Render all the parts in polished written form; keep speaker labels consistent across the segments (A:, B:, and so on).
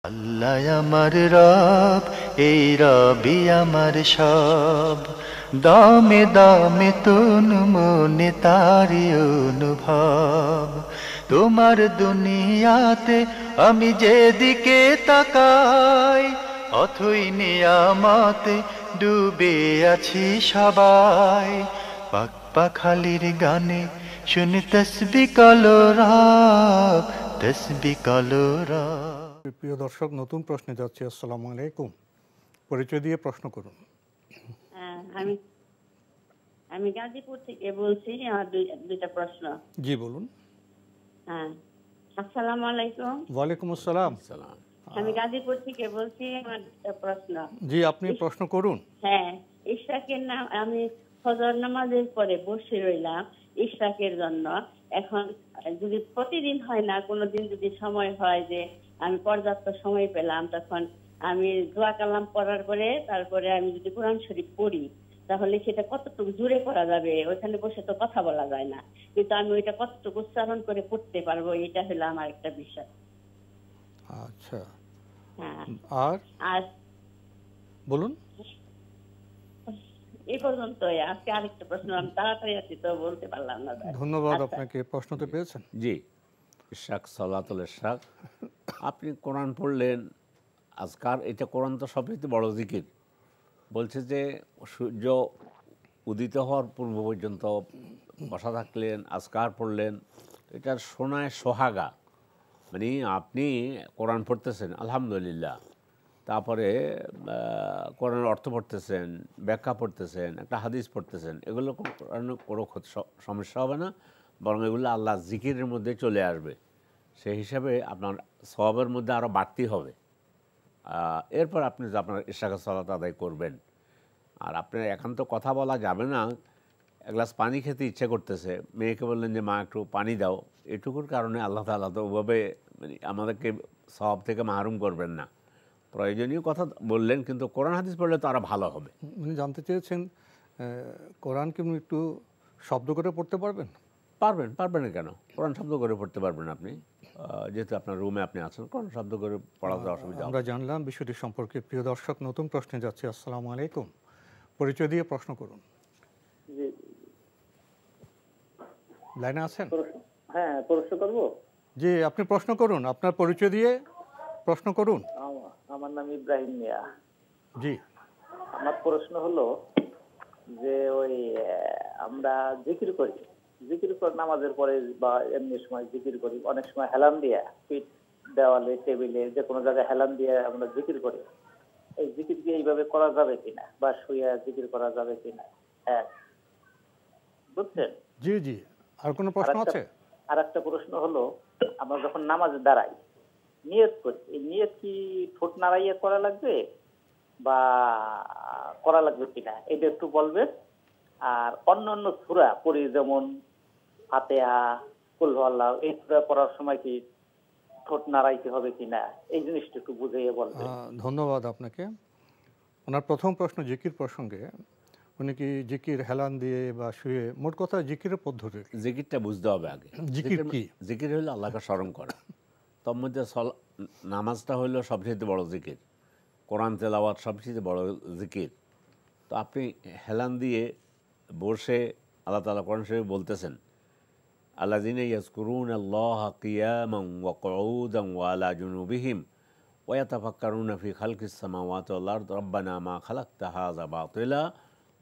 A: আল্লাহ আমার রব, এই রবি আমার সব, দামে দামে তন মনে তারি অনুভব। তোমার দুনিয়াতে আমি যেদিকে তাকাই, অথই নিয়ামতে ডুবে আছি সবাই। পাক পাখালির গানে শুনি তসবি কলরব, তসবি কলরব।
B: প্রিয় দর্শক, নতুন প্রশ্নে যাচ্ছি। আসসালামু আলাইকুম, পরিচয় দিয়ে প্রশ্ন করুন।
C: হ্যাঁ, আমি গাজীপুর থেকে বলছি। আমার দুইটা প্রশ্ন।
B: জি বলুন।
C: হ্যাঁ, আসসালামু আলাইকুম।
B: ওয়ালাইকুম আসসালাম।
C: আমি গাজীপুর থেকে বলছি। আমার দুইটা প্রশ্ন।
B: জি, আপনি প্রশ্ন করুন।
C: হ্যাঁ, ইশরাকের নাম আমি ফজর নামাজের পরে বসে রইলাম ইশরাকের জন্য। এখন যদি প্রতিদিন হয় না, কোনোদিন যদি সময় হয় যে আমি পর্যাপ্ত সময় পেলাম, তখন আমি দোয়া কালাম পড়ার পরে তারপরে আমি যদি কোরআন শরীফ পড়ি, তাহলে সেটা কতটুকু জুড়ে পড়া যাবে? ওইখানে বসে তো কথা বলা যায় না, কিন্তু আমি ওইটা কতটুকু উচ্চারণ করে পড়তে পারবো, এটা হলো আমার একটা বিষয়।
B: আচ্ছা,
C: হ্যাঁ,
B: আর
C: আর
B: বলুন।
C: এই পর্যন্তই। আজকে আরেকটা প্রশ্ন, আমি তাড়াতাড়ি আছি তো বলতে পারলাম না।
B: ধন্যবাদ
C: আচ্ছা।
B: আপনাকে। প্রশ্ন তো পেয়েছেন।
D: জি, ইশরাক, সালাতুল ইশরাক। আপনি কোরআন পড়লেন, আজকার, এটা কোরআন তো সবচেয়ে বড় জিকির। বলছে যে সূর্য উদিত হওয়ার পূর্ব পর্যন্ত বসা থাকলেন, আজকার পড়লেন, এটার শোনায় সোহাগা। মানে আপনি কোরআন পড়তেছেন আলহামদুলিল্লাহ, তারপরে কোরআনের অর্থ পড়তেছেন, ব্যাখ্যা পড়তেছেন, একটা হাদিস পড়তেছেন, এগুলো কোনো সমস্যা হবে না, বরং এগুলো আল্লাহ জিকিরের মধ্যে চলে আসবে। সেই হিসাবে আপনার সওয়াবের মধ্যে আরও বাড়তি হবে। এরপর আপনি যে আপনার ইশরাকের সালাত আদায় করবেন। আর আপনার একান্ত কথা বলা যাবে না, এক গ্লাস পানি খেতে ইচ্ছে করতেছে, মেয়েকে বললেন যে মা একটু পানি দাও, এটুকুর কারণে আল্লাহ তাআলা তো ওভাবে মানে আমাদেরকে সওয়াব থেকে মাহরুম করবেন না। প্রয়োজনীয় কথা বললেন, কিন্তু কোরআন হাদিস পড়লে তো আরও ভালো হবে।
B: উনি জানতে চেয়েছেন কোরআন কি একটু শব্দ করে পড়তে পারবেন?
D: পারবেন না কেন? কোরআন শব্দ করে পড়তে পারবেন আপনি, যেহেতু আপনার রুমে আপনি আছেন, কোরআন শব্দ করে পড়াতে অসুবিধা হবে।
B: আমরা জানলাম বিষয়টি সম্পর্কে। প্রিয় দর্শক, নতুন প্রশ্নে যাচ্ছি। আসসালামু আলাইকুম, পরিচয় দিয়ে প্রশ্ন করুন।
E: জি,
B: লাইনে আছেন?
E: হ্যাঁ, প্রশ্ন করব।
B: জি, আপনি প্রশ্ন করুন, আপনার পরিচয় দিয়ে প্রশ্ন করুন।
E: আমার নাম ইব্রাহিম মিয়া।
B: জি,
E: আমার প্রশ্ন হলো যে ওই আমরা জিকির করি, নামাজের পরে বা এমনি সময় জিকির করি, অনেক সময় হেলান দিয়ে পিঠ, দেওয়ালে, টেবিলে, যে কোনো জায়গায় হেলান দিয়ে আমরা জিকির করি। এই জিকির কি এইভাবে করা যাবে কিনা, বা শুয়ে জিকির করা যাবে কিনা? হ্যাঁ, বুঝছেন?
B: জি জি। আর কোনো প্রশ্ন আছে?
E: আর একটা প্রশ্ন হলো, আমরা যখন নামাজে দাঁড়াই, নিয়ত করি, এই নিয়ত কি ঠোঁট নাড়াইয়া করা লাগবে বা করা লাগবে কিনা, এটা একটু বলবেন। আর অন্য সূরা পড়ি, যেমন ফাতিহা, কুল আল্লাহ, এই সূরা পড়ার সময় কি ঠোঁট নাড়াইতে হবে কিনা, এই জিনিসটা একটু বুঝিয়ে বলবেন।
B: ধন্যবাদ আপনাকে। ওনার প্রথম প্রশ্ন জিকির প্রসঙ্গে। উনি কি জিকির হেলান দিয়ে বা শুয়ে, মোট কথা জিকিরের পদ্ধতি,
D: জিকিরটা বুঝতে হবে আগে।
B: জিকির কি?
D: জিকির হলো আল্লাহকে স্মরণ করা। তোর মধ্যে নামাজটা হলো সবচেয়ে বড় জিকির, কোরআন তেলাওয়াত সবচেয়ে বড় জিকির। তো আপনি হেলান দিয়ে বসে আল্লাহ তাআলা কোরআন শরীফে বলতেছেন, আল্লাযীনা ইয়াযকুরুনাল্লাহা কিয়ামান ওয়া কুউদান ওয়া আলা জুনুবিহিম ওয়া ইয়াতাফাক্কারুনা ফি খালকিস সামাওয়াতি ওয়াল আরদি রব্বানা মা খালাকতা হাযা বাতিলা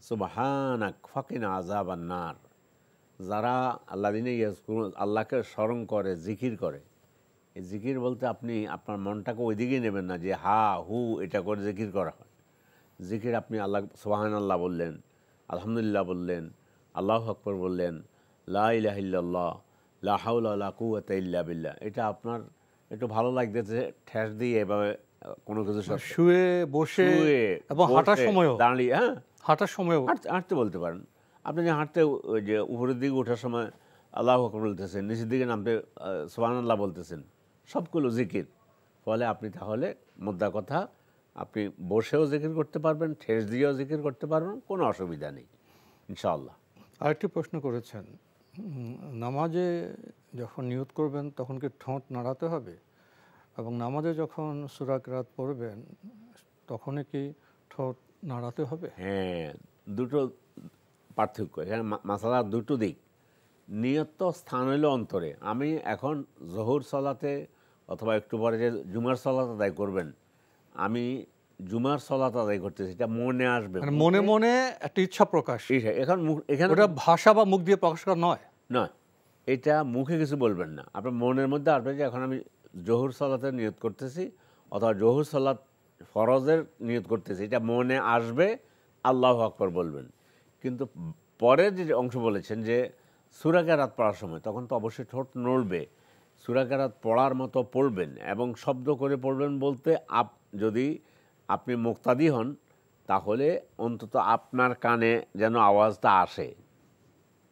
D: সুবহানাক ফাকিনা আযাবান নার। যারা আল্লাযীনা ইয়াযকুরুন, আল্লাহকে স্মরণ করে, জিকির করে। এই জিকির বলতে আপনি আপনার মনটাকে ওইদিকে নেবেন না যে হা হু এটা করে জিকির করা হয়। জিকির আপনি আল্লাহ সুবহানাল্লাহ বললেন, আলহামদুলিল্লাহ বললেন, আল্লাহু আকবার বললেন, লা ইলাহা ইল্লাল্লাহ, লা হাওলা ওয়ালা কুওয়াতা ইল্লা বিল্লাহ। এটা আপনার একটু ভালো লাগতেছে, ঠেস দিয়ে এভাবে কোনো কিছু
B: শুয়ে বসে এবং হাঁটার সময়ও,
D: দাঁড়িয়ে, হ্যাঁ
B: হাঁটার সময়ও
D: হাঁটতে বলতে পারেন। আপনি যে হাঁটতে, ওই যে উপরের দিকে ওঠার সময় আল্লাহু আকবার বলতেছেন, নিচের দিকে নামতে সুবহানাল্লাহ বলতেছেন, সবগুলো জিকির। ফলে আপনি তাহলে মোদ্দা কথা, আপনি বসেও জিকির করতে পারবেন, ঠেস দিয়েও জিকির করতে পারবেন, কোনো অসুবিধা নেই ইনশাআল্লাহ।
B: আরেকটি প্রশ্ন করেছেন, নামাজে যখন নিয়ত করবেন তখন কি ঠোঁট নাড়াতে হবে? এবং নামাজে যখন সূরা কিরাত পড়বেন তখনই কি ঠোঁট নাড়াতে হবে?
D: হ্যাঁ, দুটো পার্থক্য এখানে, মাসালার দুটো দিক। নিয়ত তো স্থান হইল অন্তরে। আমি এখন জোহর সালাতে অথবা একটু পরে যে জুমার সালাত আদায় করবেন, আমি জুমার সালাত আদায় করতেছি, এটা মনে আসবে,
B: মানে মনে মনে একটা ইচ্ছা প্রকাশ,
D: এখন এখানে
B: ওটা ভাষা বা মুখ দিয়ে প্রকাশ করা নয়।
D: নয়, এটা মুখে কিছু বলবেন না, আপনার মনের মধ্যে আসবে যে এখন আমি জোহর সালাতের নিয়ত করতেছি অথবা জোহর সালাত ফরজের নিয়ত করতেছি, এটা মনে আসবে, আল্লাহু আকবার বলবেন। কিন্তু পরের যে অংশ বলেছেন যে সূরা কিরাত পড়ার সময়, তখন তো অবশ্যই ঠোঁট নড়বে, সূরা কিরাত পড়ার মতো পড়বেন এবং শব্দ করে পড়বেন বলতে যদি আপনি মুক্তাদি হন তাহলে অন্তত আপনার কানে যেন আওয়াজটা আসে,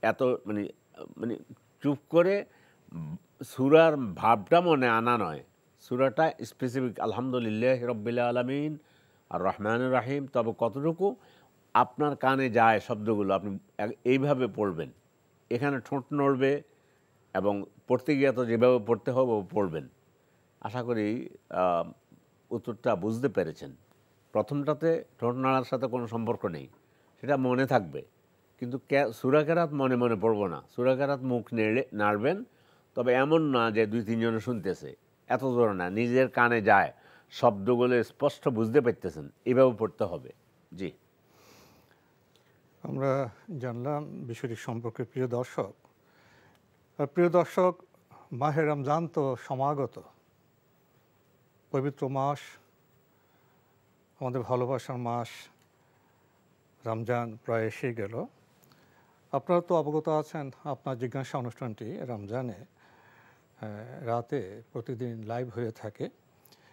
D: এত মানে মানে চুপ করে সূরার ভাবটা মনে আনা নয়, সূরাটা স্পেসিফিক আলহামদুলিল্লাহ রাব্বিল আলামিন আর রহমানুর রাহিম, তবে কতটুকু আপনার কানে যায় শব্দগুলো আপনি এইভাবে পড়বেন, এখানে ঠোঁট নড়বে এবং পড়তে গিয়ে তো যেভাবে পড়তে হবে পড়বেন। আশা করি উত্তরটা বুঝতে পেরেছেন। প্রথমটাতে ঠোঁট নাড়ার সাথে কোনো সম্পর্ক নেই, সেটা মনে থাকবে, কিন্তু সূরা কিরাত মনে মনে পড়ব না, সূরা কিরাত মুখ নাড়বেন, তবে এমন না যে 2-3 জনে শুনতেছে, এত জোর না, নিজের কানে যায়, শব্দগুলো স্পষ্ট বুঝতে পারতেছেন, এভাবে পড়তে হবে। জি,
B: আমরা জানলাম বিষয়টি সম্পর্কে। প্রিয় দর্শক, মাহে রমজান তো সমাগত, পবিত্র মাস, আমাদের ভালোবাসার মাস রমজান প্রায় এসে গেল। আপনারা তো অবগত আছেন, আপনার জিজ্ঞাসা অনুষ্ঠানটি রমজানে রাতে প্রতিদিন লাইভ হয়ে থাকে।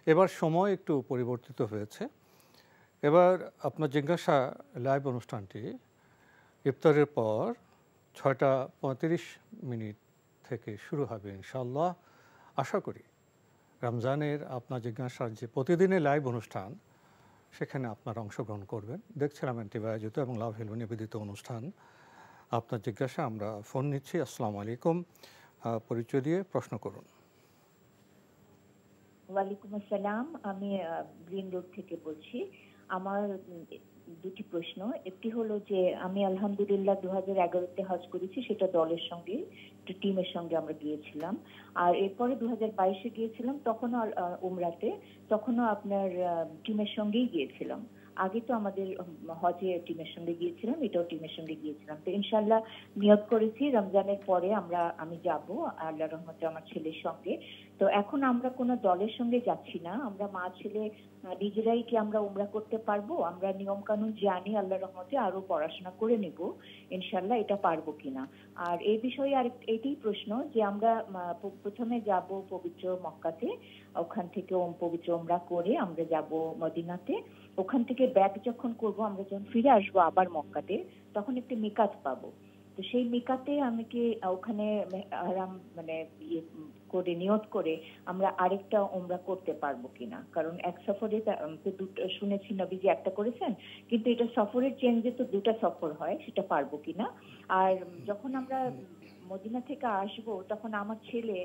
B: এবার সময় একটু পরিবর্তিত হয়েছে। এবার আপনার জিজ্ঞাসা লাইভ অনুষ্ঠানটি ইফতারের পর 6:35 থেকে শুরু হবে ইনশাআল্লাহ। আশা করি রমজানের আপনার জিজ্ঞাসার যে প্রতিদিনের লাইভ অনুষ্ঠান, সেখানে আপনারা অংশগ্রহণ করবেন। দেখছিলাম এনটিভি আয়োজিত এবং লাভ হেলু নিবেদিত অনুষ্ঠান আপনার জিজ্ঞাসা। আমরা ফোন নিচ্ছি। আসসালামু আলাইকুম, পরিচয় দিয়ে প্রশ্ন করুন।
F: ওয়ালাইকুম আসসালাম, আমি গ্রিন রোড থেকে বলছি। আমার দুটি প্রশ্ন। একটি হলো যে আমি আলহামদুলিল্লাহ 2011-তে হজ করেছি, সেটা দলের সঙ্গে, একটা টিমের সঙ্গে আমরা গিয়েছিলাম। আর এরপরে 2022-এ গিয়েছিলাম, তখনও উমরাতে, তখনও আপনার টিমের সঙ্গেই গিয়েছিলাম। আগে তো আমাদের হজে টিমের সঙ্গে গিয়েছিলাম, এটাও টিমের সঙ্গে গিয়েছিলাম। তো ইনশাআল্লাহ নিয়ত করেছি রমজানের পরে আমি যাব আল্লাহর রহমতে আমার ছেলের সঙ্গে। তো এখন আমরা কোনো দলের সঙ্গে যাচ্ছি না, আমরা মা ছেলে নিজেরাই কি আমরা উমরা করতে পারবো? আমরা নিয়ম কানুন জানি, আল্লাহর রহমতে আরো পড়াশোনা করে নেব ইনশাআল্লাহ, এটা পারবো কিনা। আর এই বিষয়ে আর এটাই প্রশ্ন যে আমরা প্রথমে যাব পবিত্র মক্কাতে, ওখান থেকে পবিত্র উমরা করে আমরা যাব মদিনাতে, ওখান থেকে ব্যাক যখন করব, আমরা যখন ফিরে আসবো আবার মক্কাতে, তখন একটি মিকাত পাবো। তো সেই মিকাতে আমি কি ওখানে আরাম মানে করে নিয়ত করে আমরা আরেকটা উমরা করতে পারবো কিনা? কারণ এক সফরে দুটো শুনেছি নবীজি একটা করেছেন, কিন্তু এটা সফরের চেঞ্জে তো দুটা সফর হয়, সেটা পারবো কিনা। আর যখন আমরা মদিনা থেকে আসবো, তখন আমার ছেলে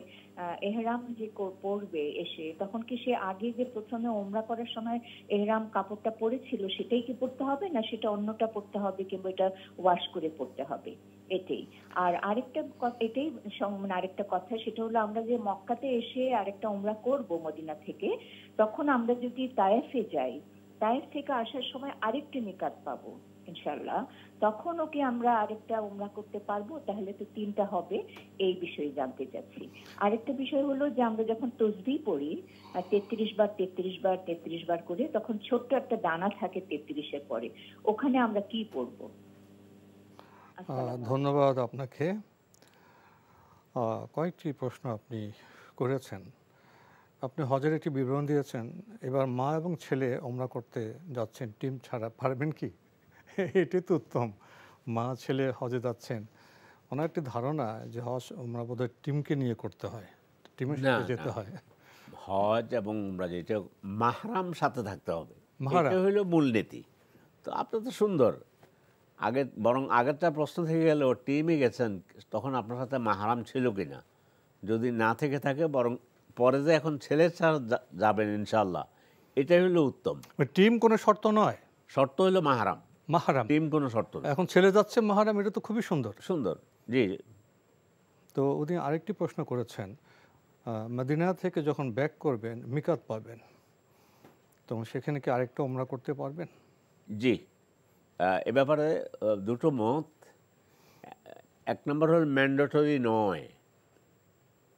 F: এহরাম যে পরবে এসে, তখন কি সে আগে যে প্রথমে ওমরা করার সময় এহরাম কাপড়টা পরেছিল সেটাই কি পরতে হবে, না সেটা অন্যটা পরতে হবে, কিংবা এটা ওয়াশ করে পরতে হবে? এটাই। আর আরেকটা কথা, সেটা হলো আমরা যে মক্কাতে এসে আরেকটা উমরা করব মদিনা থেকে, তখন আমরা যদি তায়েফে যাই, তায়েফ থেকে আসার সময় আরেকটা মিকাত পাবো ইনশাআল্লাহ, তখন ওকে আমরা আরেকটা উমরা করতে পারবো? তাহলে তো 3টা হবে। এই বিষয়ে জানতে চাচ্ছি। আরেকটা বিষয় হলো যে আমরা যখন তসবিহ পড়ি 33 বার করে, তখন ছোট্ট একটা দানা থাকে 33-এর পরে, ওখানে আমরা কি পড়বো?
B: ধন্যবাদ আপনাকে। কয়েকটি প্রশ্ন আপনি করেছেন। আপনি হজের একটি বিবরণ দিয়েছেন। এবার মা এবং ছেলে ওমরা করতে যাচ্ছেন, টিম ছাড়া, পারবেন কি? এটাই তো উত্তম। মা ছেলে হজে যাচ্ছেন, ওনার একটি ধারণা যে হজ ওমরা বোধহয় টিমকে নিয়ে করতে হয়, টিমের সাথে যেতে হয়।
D: হজ এবং উমরা যেটা মাহরাম সাথে থাকতে হবে,
B: মাহরাম
D: এটা হলো মূলনীতি। তো আপনি তো সুন্দর, বরং আগেরটা প্রশ্ন থেকে গেল টিমে গেছেন, তখন আপনার সাথে মাহরাম ছিল কিনা, যদি না থেকে থাকে বরং পরে যে এখন ছেলের ছাড়া যাবেন ইনশাল্লাহ, এটাই হলো উত্তম।
B: টিম কোনো শর্ত নয়,
D: শর্ত হলো মাহারাম,
B: মাহারাম।
D: টিম কোনো শর্ত না।
B: এখন ছেলে যাচ্ছে মাহারাম, এটা তো খুবই সুন্দর।
D: সুন্দর, জি।
B: তো উনি আরেকটি প্রশ্ন করেছেন, মদিনা থেকে যখন ব্যাক করবেন মিকাত পাবেন, তখন সেখানে কি আরেকটা ওমরা করতে পারবেন?
D: জি, এ ব্যাপারে দুটো মত। এক নম্বর হল ম্যান্ডেটরি নয়,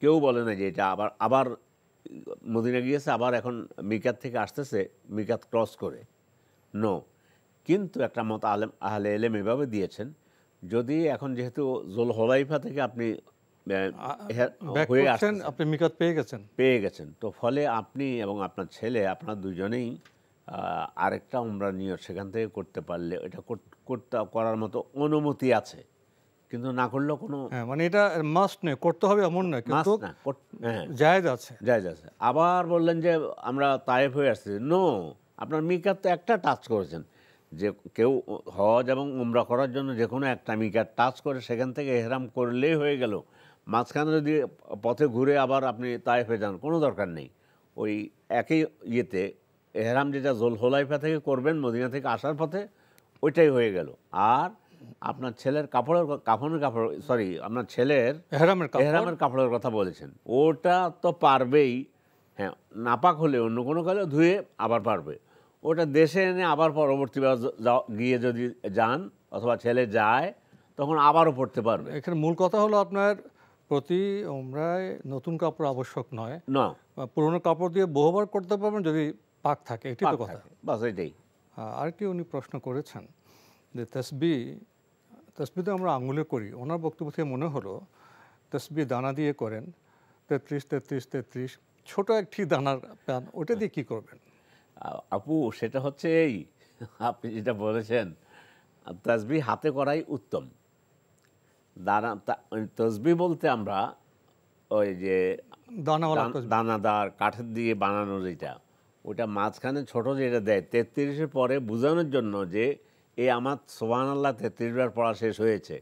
D: কেউ বলে না যে এটা আবার আবার মদিনা গিয়েছে আবার এখন মিকাত থেকে আসতেছে মিকাত ক্রস করে, নো। কিন্তু একটা মত আহলে এলেম এভাবে দিয়েছেন, যদি এখন যেহেতু জুলহুলাইফা থেকে আপনি হয়ে আসছেন,
B: আপনি মিকাত পেয়ে গেছেন,
D: তো ফলে আপনি এবং আপনার ছেলে আপনার দুজনেই আরেকটা উমরা নিয়ত সেখান থেকে করতে পারলে এটা করার মতো অনুমতি আছে, কিন্তু না করলেও কোনো
B: মানে এটা মাস্ট নেই, করতে হবে এমন না, কিন্তু জায়েজ আছে।
D: আবার বললেন যে আমরা তায়েফ হয়ে আসছি, নো, আপনার মিকাত তো একটা টাচ করেছেন। যে কেউ হজ এবং উমরা করার জন্য যে কোনো একটা মিকাত টাচ করে সেখান থেকে এহরাম করলেই হয়ে গেল। মাঝখানে যদি পথে ঘুরে আবার আপনি তায়েফে যান, কোনো দরকার নেই। ওই একই ইয়েতে এহরাম যেটা জুলহুলাইফা থেকে করবেন মদিনা থেকে আসার পথে, ওইটাই হয়ে গেল। আর আপনার ছেলের আপনার ছেলের এহরামের কাপড়ের কথা বলেছেন, ওটা তো পারবেই। হ্যাঁ, নাপাক হলে অন্য কোনো কালে ধুয়ে আবার পারবে, ওটা দেশে এনে আবার পরবর্তীবার গিয়ে যদি যান অথবা ছেলে যায় তখন আবারও পড়তে পারবে।
B: এখানে মূল কথা হলো আপনার প্রতি উমরায় নতুন কাপড় আবশ্যক নয়, না, পুরনো কাপড় দিয়ে বহুবার করতে পারবেন যদি পাক থাকে, এটাই তো কথা,
D: বাস এটাই।
B: আরেকটি উনি প্রশ্ন করেছেন যে তসবি তো আমরা আঙুলে করি, ওনার বক্তব্য থেকে মনে হলো তসবি দানা দিয়ে করেন, 33 33 33 ছোট একটি দানার প্যান, ওটা দিয়ে কি করবেন?
D: আপু, সেটা হচ্ছে এই আপনি যেটা বলেছেন, তসবি হাতে করাই উত্তম। তসবি বলতে আমরা ওই যে দানাদার কাঠের দিয়ে বানানো যেটা, ওটা মাঝখানে ছোট যেটা দেয় 33-এর পরে বোঝানোর জন্য যে আমার সুবহানাল্লাহ 33 বার পড়া শেষ হয়েছে,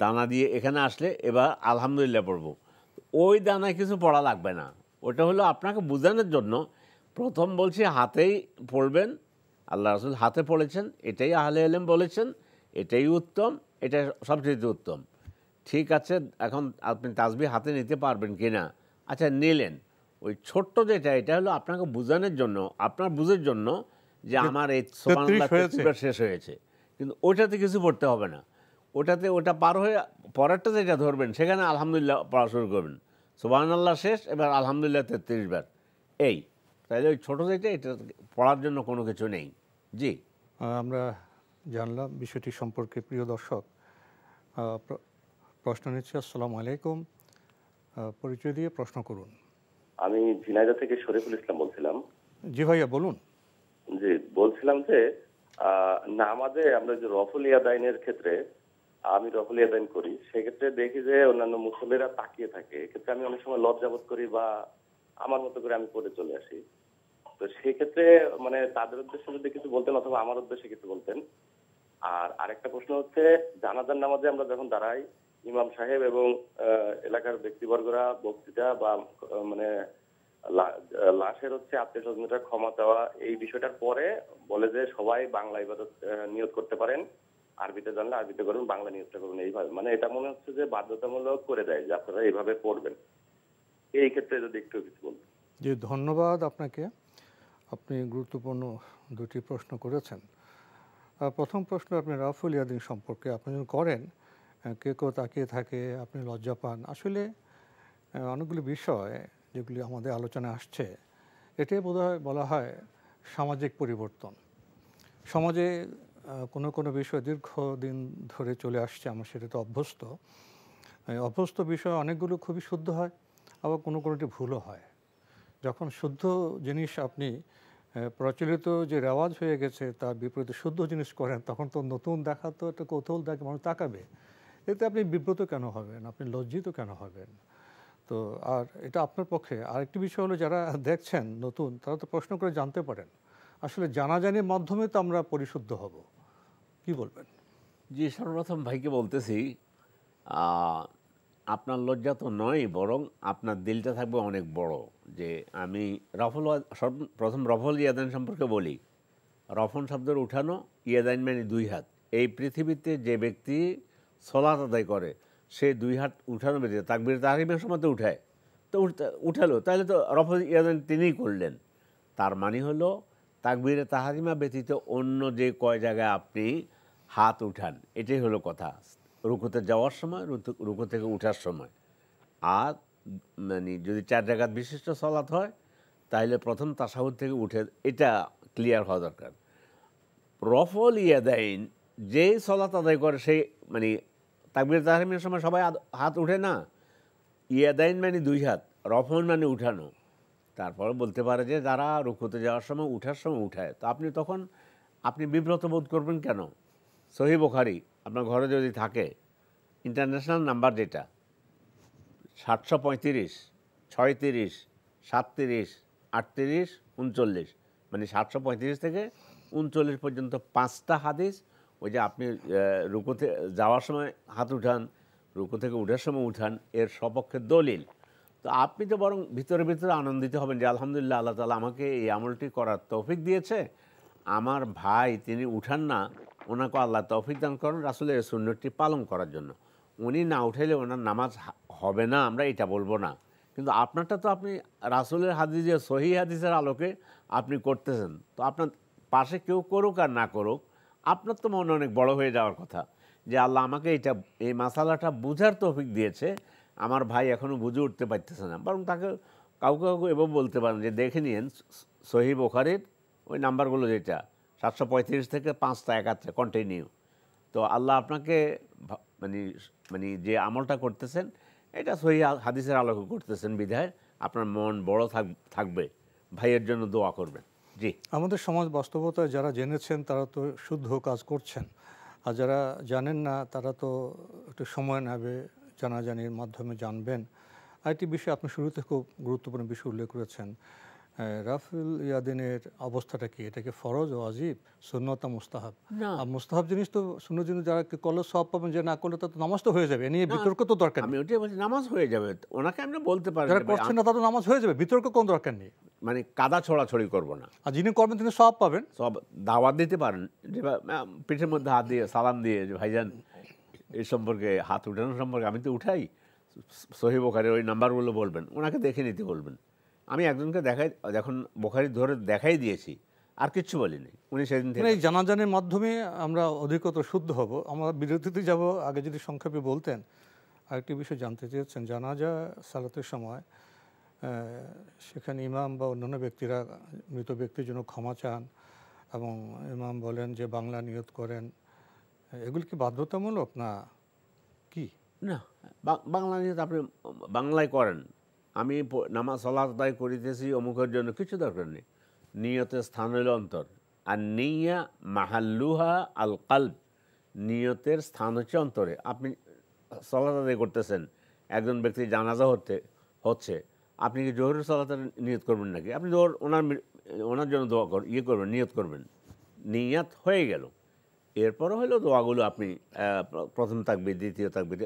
D: দানা দিয়ে এখানে আসলে এবার আলহামদুলিল্লাহ পড়ব। ওই দানায় কিছু পড়া লাগবে না, ওটা হলো আপনাকে বোঝানোর জন্য। প্রথম বলছি হাতেই পড়বেন, আল্লাহ রাসূল হাতে পড়েছেন, এটাই আহলে ইলম বলেছেন, এটাই উত্তম, এটা সবচেয়ে উত্তম। ঠিক আছে, এখন আপনি তাসবিহ হাতে নিতে পারবেন কি না? আচ্ছা, নিলেন। ওই ছোট্ট যেটা, এটা হলো আপনাকে বোঝানোর জন্য, আপনার বুঝের জন্য যে আমার এই সুবহানাল্লাহ শেষ হয়েছে, কিন্তু ওটাতে কিছু পড়তে হবে না। ওটা পার হয়ে পরেরটা যেটা ধরবেন সেখানে আলহামদুলিল্লাহ পড়া শুরু করবেন, সুবহানাল্লাহ শেষ, এবার আলহামদুলিল্লাহ 33 বার, এই। তাহলে ওই ছোটো যেটা, এটা পড়ার জন্য কোনো কিছু নেই। জি,
B: আমরা জানলাম বিষয়টি সম্পর্কে। প্রিয় দর্শক, প্রশ্ন নিচ্ছি। আসসালামু আলাইকুম, পরিচয় দিয়ে প্রশ্ন করুন।
G: আমি ঝিনাইদহ থেকে শরীফুল ইসলাম বলছিলাম।
B: জি ভাইয়া, বলুন।
G: জি, বলছিলাম যে নামাজে আমরা যে রফুল ইয়াদাইনের ক্ষেত্রে, আমি রফুল ইয়াদাইন করি, সেক্ষেত্রে দেখি যে অন্যান্য মুসল্লিরা তাকিয়ে থাকে, এক্ষেত্রে আমি অনেক সময় লজ্জাবোধ করি বা আমার মতো করে আমি পড়ে চলে আসি। তো সেক্ষেত্রে মানে তাদের উদ্দেশ্যে যদি কিছু বলতেন অথবা আমার উদ্দেশ্যে কিছু বলতেন। আর আরেকটা প্রশ্ন হচ্ছে, জানাজার নামাজে আমরা যখন দাঁড়াই, ইমাম সাহেব এবং এলাকার ব্যক্তিবর্গরা বক্তৃতা বা মানে লাশের হচ্ছে আত্মীয় স্বজনরা ক্ষমা চাওয়া, এই বিষয়টার পরে বলে যে সবাই বাংলা ইবাদত নিয়ত করতে পারেন, আরবিতে জানলে আরবিতে করুন, বাংলা নিয়তটা করুন, এইভাবে মানে এটা মনে হচ্ছে যে বাধ্যতামূলক করে দেয় যে আপনারা এইভাবে পড়বেন। এই ক্ষেত্রে যদি একটু কিছু বলতেন।
B: জি, ধন্যবাদ আপনাকে। আপনি গুরুত্বপূর্ণ দুটি প্রশ্ন করেছেন। প্রথম প্রশ্ন, আপনি রফুল ইয়াদিন সম্পর্কে আপনি যখন করেন কেউ তাকিয়ে থাকে, আপনি লজ্জা পান, আসলে অনেকগুলি বিষয় যেগুলি আমাদের আলোচনায় আসছে, এটাই বোধহয় বলা হয় সামাজিক পরিবর্তন। সমাজে কোনো কোনো বিষয় দীর্ঘদিন ধরে চলে আসছে, আমরা সেটা তো অভ্যস্ত বিষয় অনেকগুলো খুবই শুদ্ধ হয়, আবার কোনো কোনোটি ভুলও হয়। যখন শুদ্ধ জিনিস আপনি প্রচলিত যে রেওয়াজ হয়ে গেছে তার বিপরীতে শুদ্ধ জিনিস করেন, তখন তো নতুন দেখা তো একটা কৌতূহল দেখে মানুষ তাকাবে, এতে আপনি বিব্রত কেন হবেন, আপনি লজ্জিত কেন হবেন? তো আর এটা আপনার পক্ষে। আরেকটি বিষয় হলো, যারা দেখছেন নতুন, তারা তো প্রশ্ন করে জানতে পারেন। আসলে জানাজানির মাধ্যমে তো আমরা পরিশুদ্ধ হব, কি বলবেন?
D: জি, সর্বপ্রথম ভাইকে বলতেছি, আপনার লজ্জা তো নয়, বরং আপনার দিলটা থাকবে অনেক বড়। যে আমি প্রথম রফল ইয়াদাইন সম্পর্কে বলি। রফন শব্দের উঠানো, ইয়াদাইন মানে দুই হাত। এই পৃথিবীতে যে ব্যক্তি সলাত আদায় করে সে দুই হাত উঠানো ব্যতীত তাকবীর তাহরিমের সময় তো উঠায়, তো উঠালো, তাহলে তো রফল ইয়াদাইন তিনিই করলেন। তার মানে হলো তাকবীরে তাহরিমা ব্যতীত অন্য যে কয় জায়গায় আপনি হাত উঠান, এটাই হলো কথা। রুকুতে যাওয়ার সময়, রুকু থেকে উঠার সময়। আর মানে যদি 4 রাকাত বিশিষ্ট সালাত হয় তাহলে প্রথম তাশাহুদ থেকে উঠে, এটা ক্লিয়ার হওয়া দরকার। রফল ইয়াদাইন যে সালাত আদায় করে সেই মানে তাকবীর তাহরিমের সময় সবাই হাত উঠে না। ইয়াদাইন মানে দুই হাত, রফল মানে উঠানো। তারপরে বলতে পারে যে যারা রুকুতে যাওয়ার সময় উঠার সময় উঠায়, তো আপনি তখন আপনি বিব্রত বোধ করবেন কেন? সহিহ বুখারী আপনার ঘরে যদি থাকে, ইন্টারন্যাশনাল নাম্বার যেটা 735, 36, 37, 38, 39, মানে 735 থেকে 39 পর্যন্ত 5টা হাদিস। ওই যে আপনি রুকুতে যাওয়ার সময় হাত উঠান, রুকু থেকে উঠার সময় উঠান, এর সপক্ষে দলিল। তো আপনি তো বরং ভিতরে ভিতরে আনন্দিত হবেন যে আলহামদুলিল্লাহ, আল্লাহ তাআলা আমাকে এই আমলটি করার তৌফিক দিয়েছে। আমার ভাই তিনি উঠান না, ওনাকে আল্লাহ তৌফিক দান করেন রাসূলের সুন্নতটি পালন করার জন্য। উনি না উঠাইলে ওনার নামাজ হবে না, আমরা এটা বলবো না। কিন্তু আপনারটা তো আপনি রাসূলের হাদিসে, সহিহ হাদিসের আলোকে আপনি করতেছেন। তো আপনার পাশে কেউ করুক আর না করুক, আপনার তো মনে অনেক বড় হয়ে যাওয়ার কথা যে আল্লাহ আমাকে এই মাসালাটা বুঝার তৌফিক দিয়েছে, আমার ভাই এখনও বুঝে উঠতে পারতেছে না। বরং তাকে কাউকে এবং বলতে পারেন যে দেখে নিন সহিহ বুখারীর ওই নাম্বারগুলো, যেটা 735 থেকে 5টা 71 কন্টিনিউ। তো আল্লাহ আপনাকে মানে মানে যে আমলটা করতেছেন এটা সহিহ হাদিসের আলোকে করতেছেন বিধায় আপনার মন বড় থাকবে। ভাইয়ের জন্য দোয়া করবেন। জি,
B: আমাদের সমাজ বাস্তবতায় যারা জেনেছেন তারা তো শুদ্ধ কাজ করছেন, আর যারা জানেন না তারা তো একটু সময় নেবে, জানাজানির মাধ্যমে জানবেন। আরেকটি বিষয় আপনি শুরুতে খুব গুরুত্বপূর্ণ বিষয় উল্লেখ করেছেন, রাফুল ইয়াদিনের অবস্থাটা কি? এটা কি ফরজ, ওয়াজিব, সুন্নত, মুস্তাহাব? আর মুস্তাহাব জিনিস তো সুন্নত জিনিস যারা করলে সওয়াব পাবেন, যে না করলে তো নামাজ তো হয়ে যাবে, এ নিয়ে বিতর্ক তো দরকার নেই।
D: আমি ওটাই বলছি, নামাজ হয়ে যাবে। ওনাকে আমরা বলতে পারি
B: যারা করছেন না তাদের নামাজ হয়ে যাবে, বিতর্ক কোনো দরকার নেই।
D: মানে কাদা ছড়াছড়ি করব না।
B: আর যিনি করবেন তিনি সওয়াব পাবেন।
D: সব দাওয়াত দিতে পারেন, যে পিঠের মধ্যে হাত দিয়ে সালাম দিয়ে যে ভাইজান এই সম্পর্কে, হাত উঠানোর সম্পর্কে আমি তো উঠাই, সহিহ বুখারীর ওই নাম্বারগুলো বলবেন, ওনাকে দেখে নিতে বলবেন। আমি একজনকে যখন বুখারী ধরে দেখাই দিয়েছি, আর কিচ্ছু বলিনি। উনি সেদিন থেকে
B: এই জানাজানির মাধ্যমে আমরা অধিকতর শুদ্ধ হব। আমরা বিরতিতে যাব, আগে যদি সংক্ষেপে বলতেন। আরেকটি বিষয় জানতে চেয়েছেন, জানাজা সালাতের সময় সেখানে ইমাম বা অন্যান্য ব্যক্তিরা মৃত ব্যক্তির জন্য ক্ষমা চান এবং ইমাম বলেন যে বাংলা নিয়ত করেন, এগুলি কি বাধ্যতামূলক না কি?
D: না, বাংলা নিয়ত আপনি বাংলায় করেন। আমি নামাজ সালাত আদায় করিতেছি অমুকের জন্য, কিছু দরকার নেই। নিয়তের স্থান হইল অন্তর, আর নিয়া মাহাল্লুহা আল কালব, নিয়তের স্থান হচ্ছে অন্তরে। আপনি সালাত আদায় করতেছেন, একজন ব্যক্তির জানাজা হচ্ছে, আপনি কি জোহরের সালাতের নিয়ত করবেন নাকি? আপনি জোহর ওনার জন্য দোয়া করবেন, নিয়ত করবেন, নিয়াত হয়ে গেল। এরপরও হলো দোয়াগুলো আপনি প্রথম তাকবীর, দ্বিতীয় তাকবীর,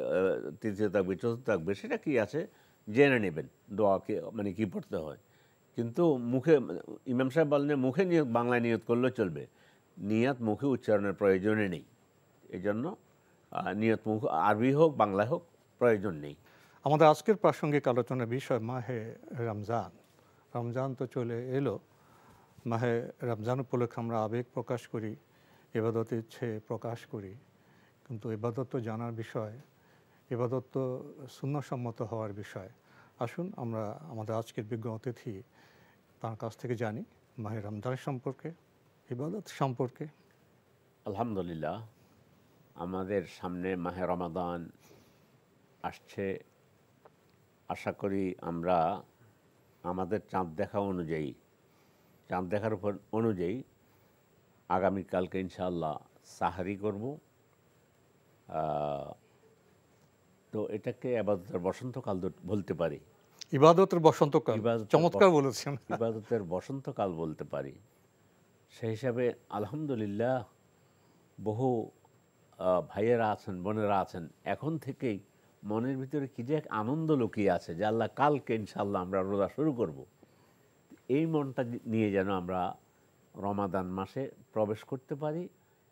D: তৃতীয় তাকবীর, চতুর্থ তাকবীর, সেটা কি আছে জেনে নেবেন, দোয়াকে মানে কি পড়তে হয়। কিন্তু মুখে ইমাম সাহেব বলেন যে মুখে নিয়ত, বাংলায় নিয়ত করলেও চলবে, নিয়ত মুখে উচ্চারণের প্রয়োজনই নেই। এই জন্য নিয়ত মুখ আরবি হোক বাংলায় হোক প্রয়োজন নেই।
B: আমাদের আজকের প্রাসঙ্গিক আলোচনার বিষয় মাহে রমজান। রমজান তো চলে এলো। মাহে রমজান উপলক্ষে আমরা আবেগ প্রকাশ করি, ইবাদতের ইচ্ছে প্রকাশ করি, কিন্তু ইবাদত তো জানার বিষয়, ইবাদত তো সুন্নতসম্মত হওয়ার বিষয়। আসুন আমরা আমাদের আজকের বিজ্ঞ অতিথি তার কাছ থেকে জানি মাহে রমজান সম্পর্কে, ইবাদত সম্পর্কে।
D: আলহামদুলিল্লাহ, আমাদের সামনে মাহে রমাদান আসছে। আশা করি আমরা আমাদের চাঁদ দেখার উপর অনুযায়ী আগামীকালকে ইনশাআল্লাহ সাহারি করব। তো এটাকে ইবাদতের বসন্তকাল বলতে পারি।
B: ইবাদতের বসন্তকাল, চমৎকার বলেছেন।
D: ইবাদতের বসন্তকাল বলতে পারি। সেই হিসাবে আলহামদুলিল্লাহ বহু ভাইয়েরা আছেন, বোনেরা আছেন, এখন থেকেই মনের ভিতরে কি যে এক আনন্দ লুকিয়ে আছে যে আল্লাহ কালকে ইনশাআল্লাহ আমরা রোজা শুরু করব। এই মনটা নিয়ে যেন আমরা রমাদান মাসে প্রবেশ করতে পারি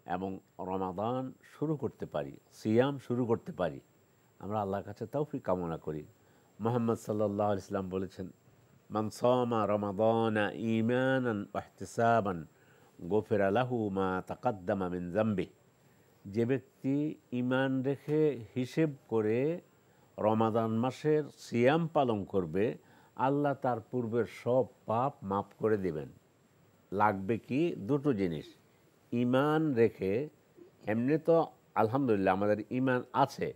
D: এবং রমাদান শুরু করতে পারি, সিয়াম শুরু করতে পারি। আমরা আল্লাহর কাছে তৌফিক কামনা করি। মুহাম্মদ সাল্লাল্লাহু আলাইহি ওয়াসাল্লাম বলেছেন, মান সামা রমাদানা ঈমানান ওয়া ইহতিসাবান গুফিরা লাহু মা তাকাদ্দামা মিন যামবি। যে ব্যক্তি ঈমান রেখে হিসেব করে রমাদান মাসের সিয়াম পালন করবে, আল্লাহ তার পূর্বের সব পাপ মাফ করে দেবেন। লাগবে কি? দুটো জিনিস। ঈমান রেখে, এমনি তো আলহামদুলিল্লাহ আমাদের ঈমান আছে,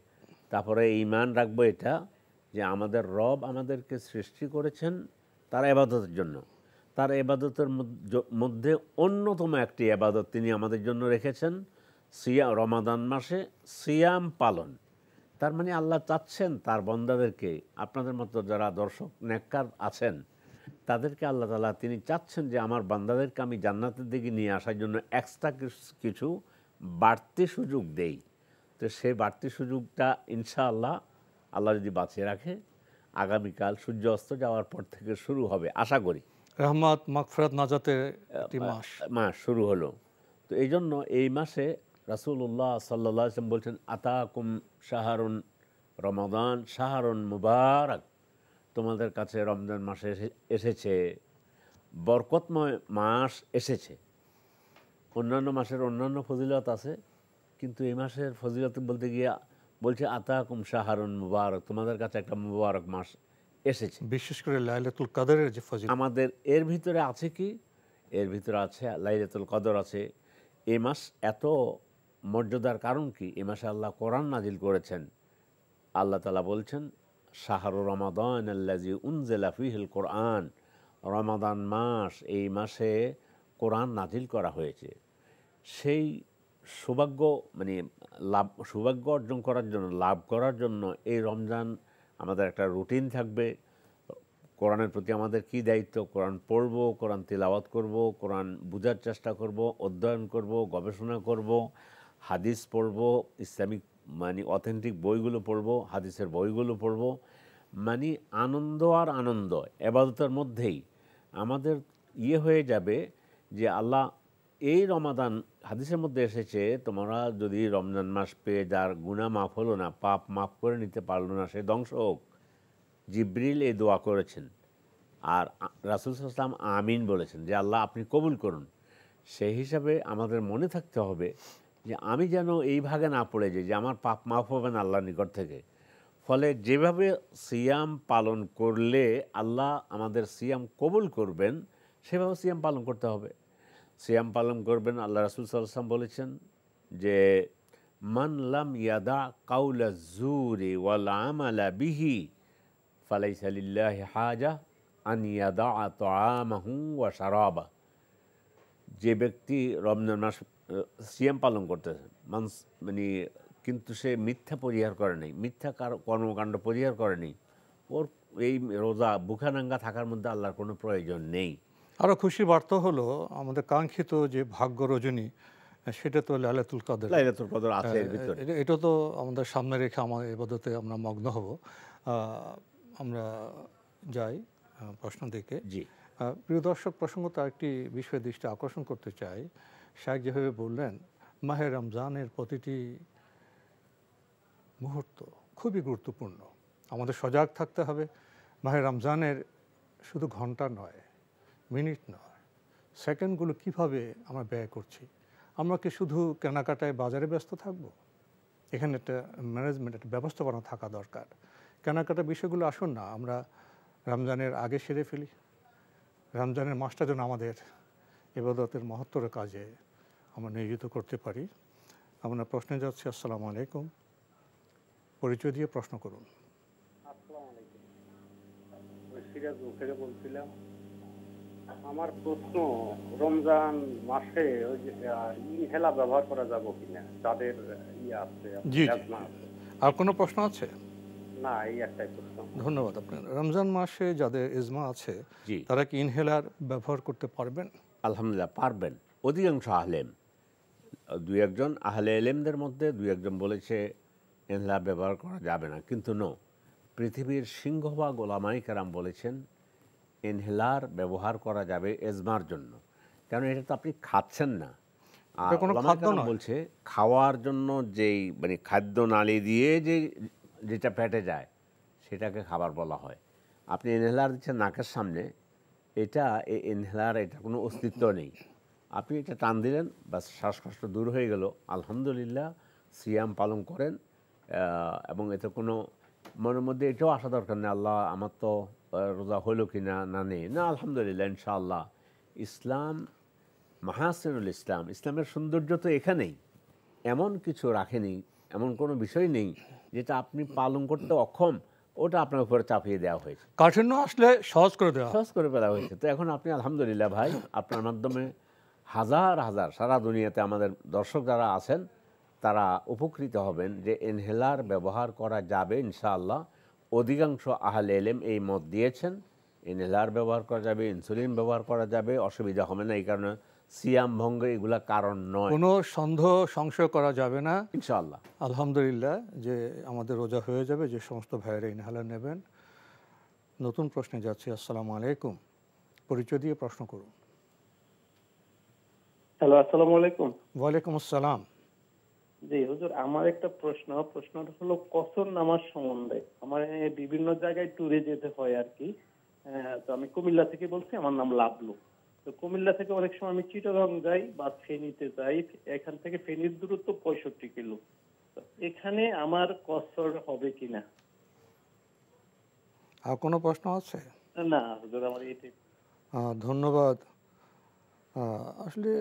D: তারপরে ঈমান রাখবো এটা যে আমাদের রব আমাদেরকে সৃষ্টি করেছেন তার ইবাদতের জন্য। তার ইবাদতের মধ্যে অন্যতম একটি ইবাদত তিনি আমাদের জন্য রেখেছেন রমাদান মাসে সিয়াম পালন। তার মানে আল্লাহ চাচ্ছেন তার বান্দাদেরকে, আপনাদের মতো যারা দর্শক নেককার আছেন তাদেরকে আল্লাহ তাআলা তিনি চাচ্ছেন যে আমার বান্দাদেরকে আমি জান্নাতের দিকে নিয়ে আসার জন্য এক্সট্রা কিছু বাড়তি সুযোগ দেই। তো সেই বাড়তি সুযোগটা ইনশাআল্লাহ আল্লাহ যদি বাঁচিয়ে রাখে আগামীকাল সূর্য অস্ত যাওয়ার পর থেকে শুরু হবে আশা করি।
B: রহমত, মাগফিরাত, নাজাতের
D: মাস শুরু হলো। তো এই জন্য এই মাসে রাসূলুল্লাহ সাল্লাল্লাহু আলাইহি ওয়াসাল্লাম বলছেন, আতাকুম শাহরুন রমাদান শাহরুন মুবারাক। তোমাদের কাছে রমজান মাস এসেছে, বরকতময় মাস এসেছে। অন্যান্য মাসের অন্যান্য ফজিলত আছে, কিন্তু এই মাসের ফজিলত বলতে গিয়ে বলছে আতাকুম শাহরুন মুবারক, তোমাদের কাছে একটা মুবারক মাস এসেছে।
B: বিশেষ করে লাইলাতুল কদরের যে ফজিলত
D: আমাদের এর ভিতরে আছে কি? এর ভিতরে আছে লাইলাতুল কদর আছে। এই মাস এত মর্যাদার কারণ কি? এই মাসে আল্লাহ কোরআন নাজিল করেছেন। আল্লাহ তাআলা বলছেন, শাহরু রমাদান আল্লাযী উনজিলা ফীহিল কোরআন। রমাদান মাস, এই মাসে কোরআন নাজিল করা হয়েছে। সেই সৌভাগ্য সৌভাগ্য অর্জন করার জন্য, লাভ করার জন্য এই রমজান আমাদের একটা রুটিন থাকবে। কোরআনের প্রতি আমাদের কি দায়িত্ব? কোরআন পড়ব, কোরআন তিলাওয়াত করব, কোরআন বোঝার চেষ্টা করব, অধ্যয়ন করব, গবেষণা করব, হাদিস পড়ব, ইসলামিক অথেন্টিক বইগুলো পড়ব, হাদিসের বইগুলো পড়ব। আনন্দ আর আনন্দ ইবাদতের মধ্যেই আমাদের হয়ে যাবে যে আল্লাহ এই রমাদান, হাদিসের মধ্যে এসেছে, তোমরা যদি রমজান মাস পেয়ে যার গুনাহ মাফ হলো না, পাপ মাফ করে নিতে পারলো না, সে ধ্বংস হোক। জিবরিল এই দোয়া করেছেন আর রাসূল সাল্লাল্লাহু আলাইহি ওয়াসাল্লাম আমিন বলেছেন যে আল্লাহ আপনি কবুল করুন। সেই হিসাবে আমাদের মনে থাকতে হবে যে আমি যেন এই ভাগে না পড়ে যাই যে আমার পাপ মাফ হবে না আল্লাহর নিকট থেকে। ফলে যেভাবে সিয়াম পালন করলে আল্লাহ আমাদের সিয়াম কবুল করবেন, সেভাবে সিয়াম পালন করতে হবে। সিয়াম পালন করবেন। আল্লাহ রাসূল সাল্লাল্লাহু আলাইহি ওয়াসাল্লাম বলেছেন যে মান লাম ইয়াদা কাউলা যুরি ওয়াল আমালা বিহি ফালাইসা লিল্লাহি হাজা আন ইয়াদা তাআমাহু ওয়া শারাবা। যে ব্যক্তি রমজান মাস সিয়াম পালন করতেছে কিন্তু সে মিথ্যা পরিহার করে নাই, মিথ্যা কর্মকাণ্ড পরিহার করেনি, ওর এই রোজা বুখানাঙ্গা থাকার মধ্যে আল্লাহর কোনো প্রয়োজন নেই।
B: আরও খুশি বার্তা হলো আমাদের কাঙ্ক্ষিত যে ভাগ্য রজনী, সেটা তো লাইলাতুল কদর।
D: লাইলাতুল কদর আছে এর ভিতরে।
B: এটা তো আমাদের সামনে রেখে আমার ইবাদতে আমরা মগ্ন হব। আমরা যাই প্রশ্ন দিকে।
D: জি,
B: প্রিয় দর্শক, প্রসঙ্গত আরেকটি বিষয়ে দৃষ্টি আকর্ষণ করতে চাই। শায়েখ যেভাবে বললেন, মাহে রমজানের প্রতিটি মুহূর্ত খুবই গুরুত্বপূর্ণ। আমাদের সজাগ থাকতে হবে। মাহে রমজানের শুধু ঘন্টা নয়, মিনিট নয়, সেকেন্ডগুলো কিভাবে আমরা ব্যয় করছি। আমরা কি শুধু কেনাকাটায় বাজারে ব্যস্ত থাকব? এখানে একটা ম্যানেজমেন্ট, একটা ব্যবস্থাপনা থাকা দরকার। কেনাকাটার বিষয়গুলো আসুন না আমরা রমজানের আগে সেরে ফেলি। রমজানের মাসটা যেন আমাদের ইবাদতের মহত্তর কাজে আমরা নিয়োজিত করতে পারি। আমরা প্রশ্নে যাচ্ছি। আসসালামু আলাইকুম, পরিচয় দিয়ে প্রশ্ন করুন।
H: আসসালামু আলাইকুম, সিরাজ থেকে বলছিলাম। আমার প্রশ্ন, রমজান মাসে ওই যে ইনহেলার ব্যবহার করা যাবে কিনা যাদের আছে?
B: জি, আর কোনো প্রশ্ন আছে?
H: না, এই একটাই প্রশ্ন।
B: ধন্যবাদ আপনার। রমজান মাসে যাদের ইজমা আছে তারা কি ইনহেলার ব্যবহার করতে পারবেন?
D: আলহামদুলিল্লাহ পারবেন। অধিকাংশ আহলেম, দুই একজন আহলে এলেমদের মধ্যে দুই একজন বলেছে ইনহেলার ব্যবহার করা যাবে না, কিন্তু পৃথিবীর সিংহভাগ ওলামায়ে কেরাম বলেছেন ইনহেলার ব্যবহার করা যাবে এজমার জন্য, কারণ এটা তো আপনি খাচ্ছেন না। আর ওলামায়ে কেরাম বলছে খাওয়ার জন্য যেই মানে খাদ্য নালী দিয়ে যেটা পেটে যায় সেটাকে খাবার বলা হয়। আপনি ইনহেলার দিচ্ছেন নাকের সামনে, এটা এই ইনহেলার, এটা কোনো অস্তিত্ব নেই। আপনি এটা টান দিলেন, বাস শ্বাসকষ্ট দূর হয়ে গেল, আলহামদুলিল্লাহ, সিয়াম পালন করেন। এবং এতে কোনো মনের মধ্যে এটাও আসা দরকার নেই আল্লাহ আমার তো রোজা হইল কি না, নেই না, আলহামদুলিল্লাহ ইনশাআল্লাহ। ইসলাম মাহাসিনুল ইসলাম, ইসলামের সৌন্দর্য তো এখানেই, এমন কিছু রাখেনি, এমন কোনো বিষয় নেই যেটা আপনি পালন করতে অক্ষম, ওটা আপনার উপরে চাপিয়ে দেওয়া হয়েছে,
B: কাঠিন্য আসলে সহজ করে
D: ফেলা হয়েছে। তো এখন আপনি আলহামদুলিল্লাহ ভাই, আপনার মাধ্যমে হাজার হাজার সারা দুনিয়াতে আমাদের দর্শক যারা আছেন তারা উপকৃত হবেন যে ইনহেলার ব্যবহার করা যাবে ইনশাআল্লাহ। অধিকাংশ আহলে ইলম এই মত দিয়েছেন ইনহেলার ব্যবহার করা যাবে, ইনসুলিন ব্যবহার করা যাবে, অসুবিধা হবে না। এই কারণে সিয়াম ভঙ্গ এগুলা কারণ নয়,
B: কোনো সন্দেহ সংশয় করা যাবে না
D: ইনশাআল্লাহ।
B: আলহামদুলিল্লাহ যে আমাদের রোজা হয়ে যাবে যে সমস্ত ভাইয়েরা ইনহেলার নেবেন। নতুন প্রশ্নে যাচ্ছি। আসসালামু আলাইকুম, পরিচয় দিয়ে প্রশ্ন করুন।
I: হ্যালো, আসসালামু আলাইকুম।
B: ওয়ালাইকুম আসসালাম।
I: জি হুজুর, আমার একটা প্রশ্নটা হলো কসর নামাজ সম্বন্ধে। আমার বিভিন্ন জায়গায় ট্যুরে যেতে হয় আর কি। তো আমি কুমিল্লা থেকে বলছি, আমার নাম লাবলু। তো কুমিল্লা থেকে অনেক সময় আমি চিটাগং যাই বা ফেনীতে যাই, এখান থেকে ফেনীর দূরত্ব 65 কিলো। তো এখানে আমার কসর হবে কিনা?
B: আর কোনো প্রশ্ন আছে?
I: না হুজুর, আমার এটাই।
B: ধন্যবাদ। আসলে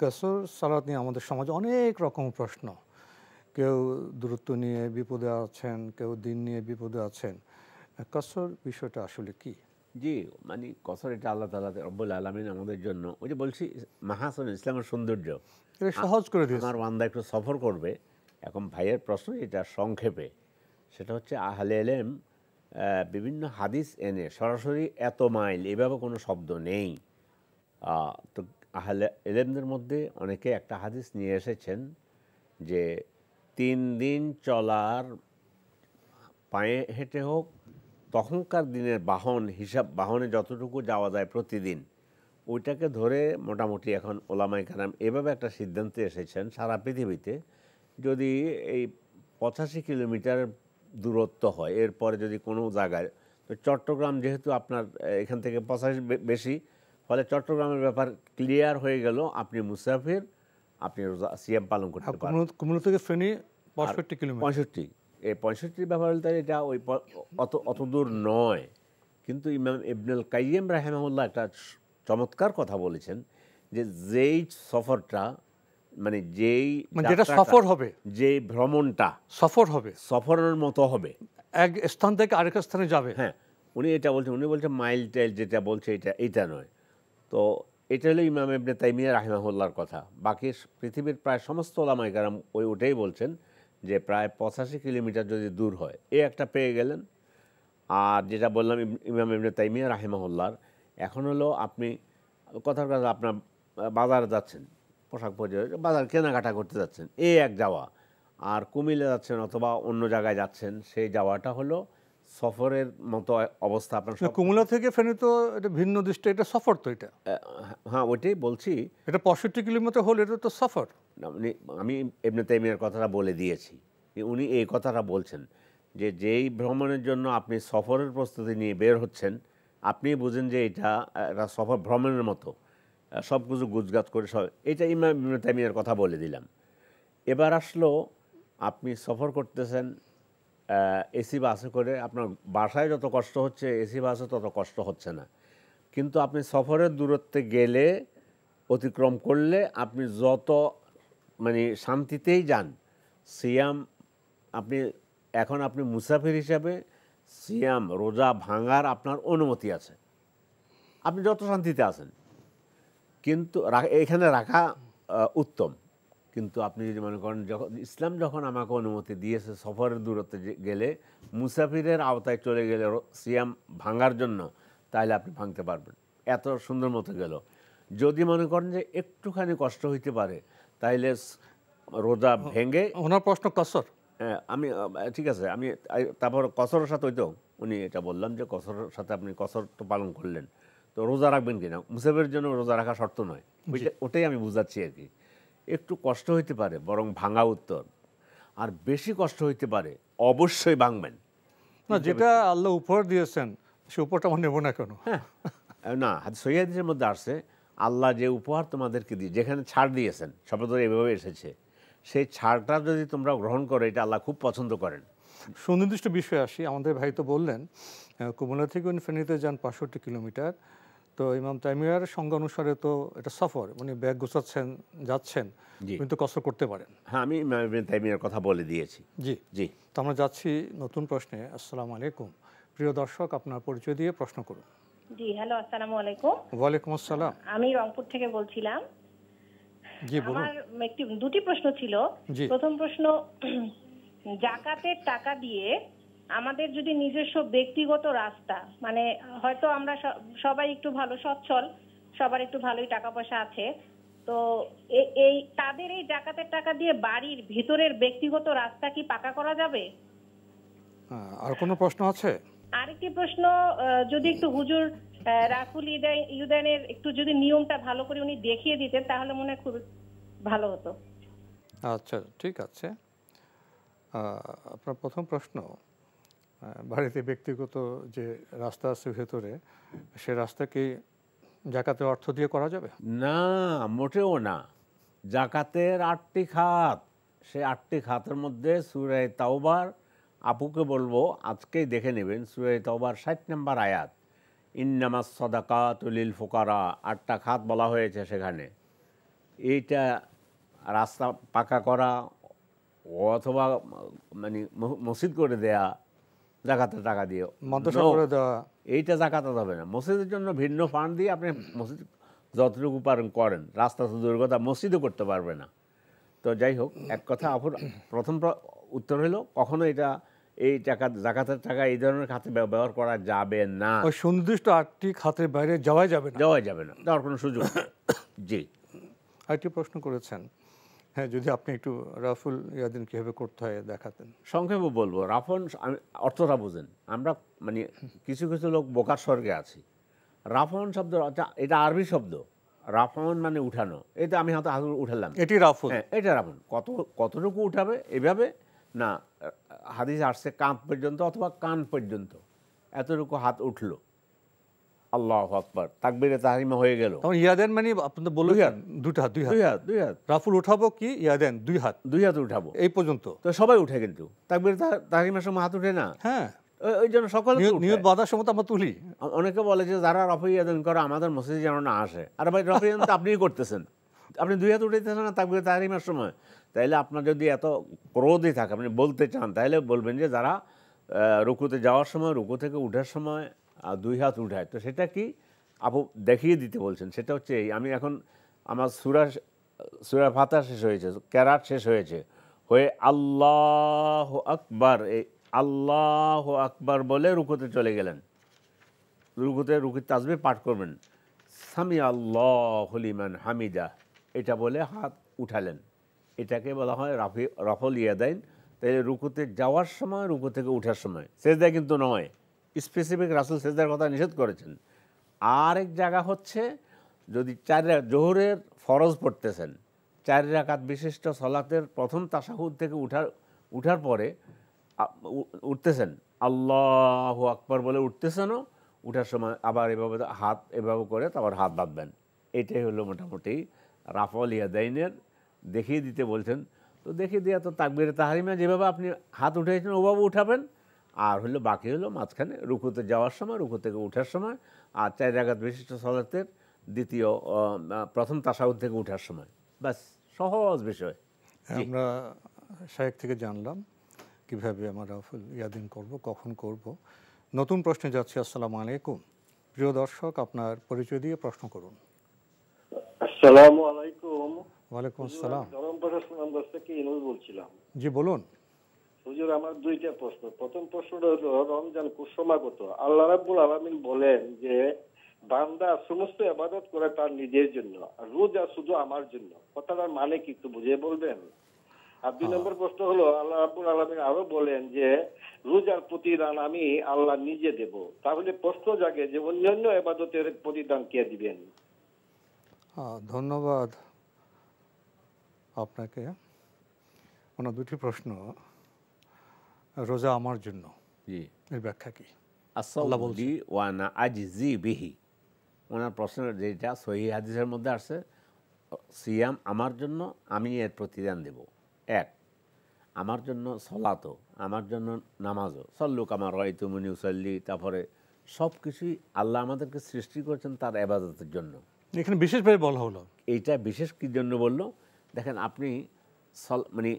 B: কসর সালাত নিয়ে আমাদের সমাজে অনেক রকম প্রশ্ন। কেউ দূরত্ব নিয়ে বিপদে আছেন, কেউ দিন নিয়ে বিপদে আছেন। কসর বিষয়টা আসলে কি?
D: জি, মানে কসর এটা আল্লাহ তাআলা রব্বুল আলামিন আমাদের জন্য, ওই যে বলছি মাহাসিনুল ইসলামের সৌন্দর্য,
B: এটা সহজ করে দিয়েছে।
D: আমার বান্দা একটু সফর করবে। এখন ভাইয়ের প্রশ্ন এটা সংক্ষেপে, সেটা হচ্ছে আহলে ইলম বিভিন্ন হাদিস এনে সরাসরি এত মাইল এভাবে কোনো শব্দ নেই। তো আহলে ইলমদের মধ্যে অনেকে একটা হাদিস নিয়ে এসেছেন যে 3 দিন চলার পায়ে হেঁটে হোক, তখনকার দিনের বাহনে যতটুকু যাওয়া যায় প্রতিদিন, ওইটাকে ধরে মোটামুটি এখন ওলামায়ে কেরাম এভাবে একটা সিদ্ধান্তে এসেছেন সারা পৃথিবীতে যদি এই 85 কিলোমিটার দূরত্ব হয়, এরপরে যদি কোনো জায়গায়, তো চট্টগ্রাম যেহেতু আপনার এখান থেকে 85 বেশি, ফলে চট্টগ্রামের ব্যাপার ক্লিয়ার হয়ে গেল, আপনি মুসাফির, আপনি রোজা সিয়াম পালন করতে পারেন।
B: কুমিল্লা থেকে ফেনী 65 কিলোমিটার। 65,
D: এই 65 ব্যাপার বলতে এটা ওই অত দূর নয়। কিন্তু ইমাম ইবনুল কাইয়িম রাহিমাহুল্লাহ একটা চমৎকার কথা বলেছেন যে যেই সফরটা, মানে
B: যেটা সফর হবে,
D: যে ভ্রমণটা
B: সফরের
D: মতো হবে,
B: এক স্থান থেকে আরেক স্থানে যাবে।
D: হ্যাঁ, উনি এটা বলছেন, উনি বলছেন মাইল টাইল যেটা বলছে এটা নয়। তো এটা হলো ইমাম ইবনে তাইমিয়া রাহিমাহুল্লাহর কথা। বাকি পৃথিবীর প্রায় সমস্ত ওলামায়ে কেরাম ওটাই বলছেন যে প্রায় 85 কিলোমিটার যদি দূর হয়, একটা পেয়ে গেলেন। আর যেটা বললাম ইমাম ইবনে তাইমিয়া রাহিমাহুল্লাহর, এখন হলো আপনি কথার কথা আপনার বাজারে যাচ্ছেন, পোশাক পরে বাজার কেনাকাটা করতে যাচ্ছেন, এক যাওয়া। আর কুমিল্লা যাচ্ছেন অথবা অন্য জায়গায় যাচ্ছেন, সেই যাওয়াটা হলো সফরের মতো অবস্থা। আপনার
B: কুমিল্লা থেকে ফেনী তো এটা ভিন্ন দৃষ্টি, এটা সফর। তো এটা
D: হ্যাঁ, ওইটাই বলছি,
B: এটা 65 কিলোমিটার হলে এটা তো সফর।
D: আমি ইবনে তাইমিয়ার কথাটা বলে দিয়েছি, উনি এই কথাটা বলছেন যে যেই ভ্রমণের জন্য আপনি সফরের প্রস্তুতি নিয়ে বের হচ্ছেন, আপনি বুঝেন যে এটা সফর ভ্রমণের মতো, সব কিছু গুজগাছ করে সব, এটা ইমাম ইবনে তাইমিয়ার কথা বলে দিলাম। এবার আসলো আপনি সফর করতেছেন এসি বাসে করে, আপনার বাসায় যত কষ্ট হচ্ছে এসি বাসে তত কষ্ট হচ্ছে না। কিন্তু আপনি সফরের দূরত্বে গেলে, অতিক্রম করলে আপনি যত মানে শান্তিতেই যান, সিয়াম আপনি মুসাফির হিসাবে সিয়াম রোজা ভাঙার আপনার অনুমতি আছে, আপনি যত শান্তিতে আছেন। কিন্তু এখানে রাখা উত্তম। কিন্তু আপনি যদি মনে করেন ইসলাম যখন আমাকে অনুমতি দিয়েছে সফরের দূরত্বে গেলে মুসাফিরের আওতায় চলে গেলে সিয়াম ভাঙার জন্য, তাহলে আপনি ভাঙতে পারবেন, এত সুন্দর মতো গেল। যদি মনে করেন যে একটুখানি কষ্ট হইতে পারে, তাইলে রোজা ভেঙে,
B: ওনার প্রশ্ন কসর,
D: আমি ঠিক আছে, আমি তারপর কসরের সাথে ওই তো উনি এটা বললাম যে কসরের সাথে আপনি কসর তো পালন করলেন, তো রোজা রাখবেন কিনা, মুসাফিরের জন্য রোজা রাখা শর্ত নয়, ওটাই আমি বুঝাচ্ছি আর কি। একটু কষ্ট হইতে পারে, বরং ভাঙা উত্তর। আর বেশি কষ্ট হইতে পারে, অবশ্যই ভাঙবেন
B: না, যেটা আল্লাহ উপহার দিয়েছেন সে উপহারটা আমরা নেব না কেন?
D: হ্যাঁ, না, সহিহ হাদিসের মধ্যে আসছে আল্লাহ যে উপহার তোমাদেরকে দিয়ে, যেখানে ছাড় দিয়েছেন শব্দ এভাবে এসেছে, সেই ছাড়টা যদি তোমরা গ্রহণ করো, এটা আল্লাহ খুব পছন্দ করেন।
B: সুনির্দিষ্ট বিষয়ে আসি। আমাদের ভাই তো বললেন কুমিল্লা থেকে উনি ফেনীতে যান 65 কিলোমিটার। তো ইমাম তাইমিয়ার সংজ্ঞা অনুসারে তো এটা সফর, উনি ব্যাগ গোছাচ্ছেন, যাচ্ছেন, কিন্তু কসর করতে পারেন।
D: হ্যাঁ, আমি ইমাম তাইমিয়ার কথা বলে দিয়েছি।
B: জি
D: জি,
B: তো আমরা যাচ্ছি নতুন প্রশ্নে। আসসালামু আলাইকুম, প্রিয় দর্শক, আপনার পরিচয় দিয়ে প্রশ্ন করুন।
J: জি, হ্যালো, আসসালামু আলাইকুম।
B: ওয়ালাইকুম আসসালাম।
J: আমি রংপুর থেকে বলছিলাম।
B: জি বলুন।
J: আমার দুটি প্রশ্ন ছিল। প্রথম প্রশ্ন, জাকাতের টাকা দিয়ে আমাদের যদি নিজস্ব ব্যক্তিগত রাস্তা, মানে হয়তো আমরা সবাই একটু ভালো সচ্ছল, সবার একটু ভালোই টাকা পয়সা আছে, তো এই তাদের এই জাকাতের টাকা দিয়ে বাড়ির ভিতরের ব্যক্তিগত রাস্তা কি পাকা করা যাবে?
B: আর কোনো প্রশ্ন আছে?
J: আরেকটি প্রশ্ন, যদি একটু হুজুর রাফুল ইউদাইনের একটু যদি নিয়মটা ভালো করে উনি দেখিয়ে দিতেন তাহলে মনে হয় খুব ভালো হতো।
B: আচ্ছা, ঠিক আছে। আপনার প্রথম প্রশ্ন, বাড়িতে ব্যক্তিগত যে রাস্তা আছে ভেতরে, সে রাস্তা কি জাকাতের অর্থ দিয়ে করা যাবে?
D: না, মোটেও না। জাকাতের 8টি খাত, সেই 8টি খাতের মধ্যে সূরা তাওবার, আপুকে বলবো আজকেই দেখে নেবেন, সূরা তাওবার 60 নম্বর আয়াত, ইন্নামাস সাদাকাতু লিল ফুকারা, 8টা খাত বলা হয়েছে সেখানে। এইটা রাস্তা পাকা করা অথবা মানে মসজিদ করে দেয়া জাকাতের টাকা দিয়ে,
B: মাদ্রাসা করে দেওয়া,
D: এইটা জাকাতে হবে না। মসজিদের জন্য ভিন্ন ফান্ড দিয়ে আপনি মসজিদ যতটুকু উপার্জন করেন, রাস্তা তো দূরের কথা, মসজিদও করতে পারবে না। তো যাই হোক, এক কথা আপুর প্রথম উত্তর হলো কখনো এটা এই টাকা জাকাতের টাকা এই ধরনের খাতে ব্যবহার করা যাবে না।
B: ওই সুনির্দিষ্ট 8টি খাতের বাইরে যাওয়াই যাবে না,
D: যাওয়ার কোনো সুযোগ নেই। জি,
B: আরেকটি প্রশ্ন করেছেন, হ্যাঁ, যদি আপনি একটু রাফুল ইয়াদিন কীভাবে করতে হয় দেখাতেন।
D: সংক্ষেপে বলবো, রাফন অর্থটা বুঝেন। আমরা মানে কিছু কিছু লোক বোকার স্বর্গে আছি। রাফন শব্দ এটা আরবি শব্দ, রাফন মানে উঠানো। এটা আমি হয়তো হাত উঠালাম,
B: এটি রাফুল।
D: হ্যাঁ, এটা রাফন। কতটুকু উঠাবে এভাবে না, হাদিস আসছে কাঁধ পর্যন্ত অথবা কান পর্যন্ত, এতটুকু হাত উঠলো, আল্লাহু আকবার, তাকবীরে তাহরিমা হয়ে গেল।
B: ইয়াদেন মানে আপনি বললেন দুই হাত। রাফুল উঠাবো কি ইয়াদেন? দুই হাত
D: উঠাবো,
B: এই পর্যন্ত।
D: তো সবাই উঠে, কিন্তু তাকবীরে তাহরিমার সময় হাত উঠে না।
B: হ্যাঁ,
D: ওই জন্য সকল
B: নিয়ত বাঁধার সময় আমরা তুলি।
D: অনেকে বলে যে যারা রফি ইয়াদান করে আমাদের মসজিদে যেন না আসে। আরে ভাই, রফি ইয়াদান তো আপনিই করতেছেন, আপনি দুই হাত উঠাইতেছেন না তাকবীরে তাহরিমার সময়। তাইলে আপনার যদি এত ক্রোধই থাকে, আপনি বলতে চান, তাহলে বলবেন যে যারা রুকুতে যাওয়ার সময়, রুকু থেকে উঠার সময় দুই হাত উঠায়, তো সেটা কি আপু দেখিয়ে দিতে বলছেন। সেটা হচ্ছে আমি এখন আমার সূরা ফাতিহা শেষ হয়েছে, কেরাত শেষ হয়েছে, হয়ে আল্লাহু আকবার, এই আল্লাহু আকবার বলে রুকুতে চলে গেলেন। রুকুর তাসবিহ পাঠ করবেন, সামি আল্লাহু লিমান হামিদা, এটা বলে হাত উঠালেন। এটাকে বলা হয় রাফুল ইয়াদাইন। তাই রুকুতে যাওয়ার সময়, রুকু থেকে উঠার সময়, সেজদা কিন্তু নয়। স্পেসিফিক রাসূল সেজদার কথা নিষেধ করেছেন। আরেক জায়গা হচ্ছে যদি জোহরের ফরজ পড়তেছেন, 4 রাকাত বিশিষ্ট সালাতের প্রথম তাশাহুদ থেকে উঠার পরে উঠতেছেন, আল্লাহু আকবার বলে উঠতেছেনও, উঠার সময় আবার এভাবে হাত এভাবে করে তারপর হাত বাঁধবেন। এটাই হলো মোটামুটি রাফুল ইয়াদাইনের দেখিয়ে দিতে বলছেন। তো দেখিয়ে দেওয়া তো তাকবীরে তাহরিমা যেভাবে আপনি হাত উঠেছেন ওভাবে উঠাবেন। আর হলো বাকি হলো মাঝখানে রুকুতে যাওয়ার সময়, রুকু থেকে উঠার সময়, আর 4 রাকাত বিশিষ্ট সালাতের প্রথম তাশাহুদ থেকে উঠার সময়। ব্যাস, সহজ বিষয়।
B: আমরা শায়েখ থেকে জানলাম কিভাবে আমরা রাফুল ইয়াদিন করব, কখন করব। নতুন প্রশ্নে যাচ্ছি। আসসালামু আলাইকুম, প্রিয় দর্শক, আপনার পরিচয় দিয়ে প্রশ্ন করুন।
K: আসসালামু আলাইকুম।
B: ওয়ালাইকুম আসসালাম।
K: বলছিলাম।
B: জি বলুন।
K: হুজুর, আমার 2টা প্রশ্ন। প্রথম প্রশ্নটা হলো, রমজান কুসমাগত। আল্লাহ রাব্বুল আলামিন বলেন যে বান্দা সমস্ত ইবাদত করে তার নিজের জন্য, আর রোজা শুধু আমার জন্য। কথাটার মানে কি একটু বুঝিয়ে বলবেন? আর 2 নম্বর প্রশ্ন হলো আল্লাহ রাব্বুল আলামিন আরো বলেন যে রোজার প্রতিদান আমি আল্লাহ নিজে দেব। তাহলে প্রশ্ন জাগে যে অন্যান্য ইবাদতের প্রতিদান কে দিবেন?
B: ধন্যবাদ আপনাকে। ওনার দুটি প্রশ্ন। রোজা আমার জন্য,
D: জি,
B: এর ব্যাখ্যা কি?
D: আল্লাহ বলছি ওয়ানা আজিজি বিহি, ওনার প্রশ্নের যেটা সহিহ হাদিসের মধ্যে আসছে, সিয়াম আমার জন্য, আমি এর প্রতিদান দেব। এক, আমার জন্য সলাতো, আমার জন্য নামাজও, সল্লু কামা রাআইতুমুনি উসাল্লি, তারপরে সব কিছুই আল্লাহ আমাদেরকে সৃষ্টি করেছেন তার ইবাদতের জন্য।
B: এখানে বিশেষভাবে বলা হলো,
D: এইটা বিশেষ কী জন্য বললো? দেখেন আপনি মানে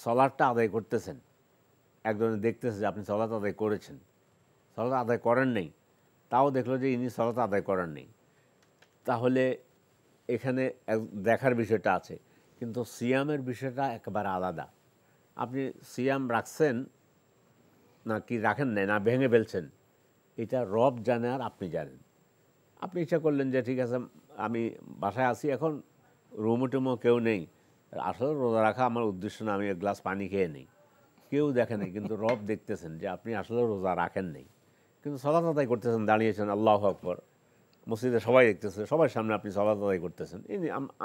D: সলাটটা আদায় করতেছেন, একজনে দেখতেছে যে আপনি সলাত আদায় করেছেন, সলাত আদায় করেন নেই, তাও দেখলো যে ইনি সলাত আদায় করেন নেই, তাহলে এখানে দেখার বিষয়টা আছে। কিন্তু সিয়ামের বিষয়টা একেবারে আলাদা। আপনি সিয়াম রাখছেন না কি রাখেন নাই, না ভেঙে ফেলছেন, এটা রব জানে আর আপনি জানেন। আপনি ইচ্ছা করলেন যে ঠিক আছে আমি বাসায় আসি, এখন রুমো টুমো কেউ নেই, আসলে রোজা রাখা আমার উদ্দেশ্য না, আমি এক গ্লাস পানি খেয়ে নেই, কেউ দেখে নেই, কিন্তু রব দেখতেছেন যে আপনি আসলে রোজা রাখেন নেই, কিন্তু সলাত আদায় করতেছেন, দাঁড়িয়েছেন আল্লাহু আকবার, মসজিদে সবাই দেখতেছে, সবার সামনে আপনি সলাত আদায় করতেছেন,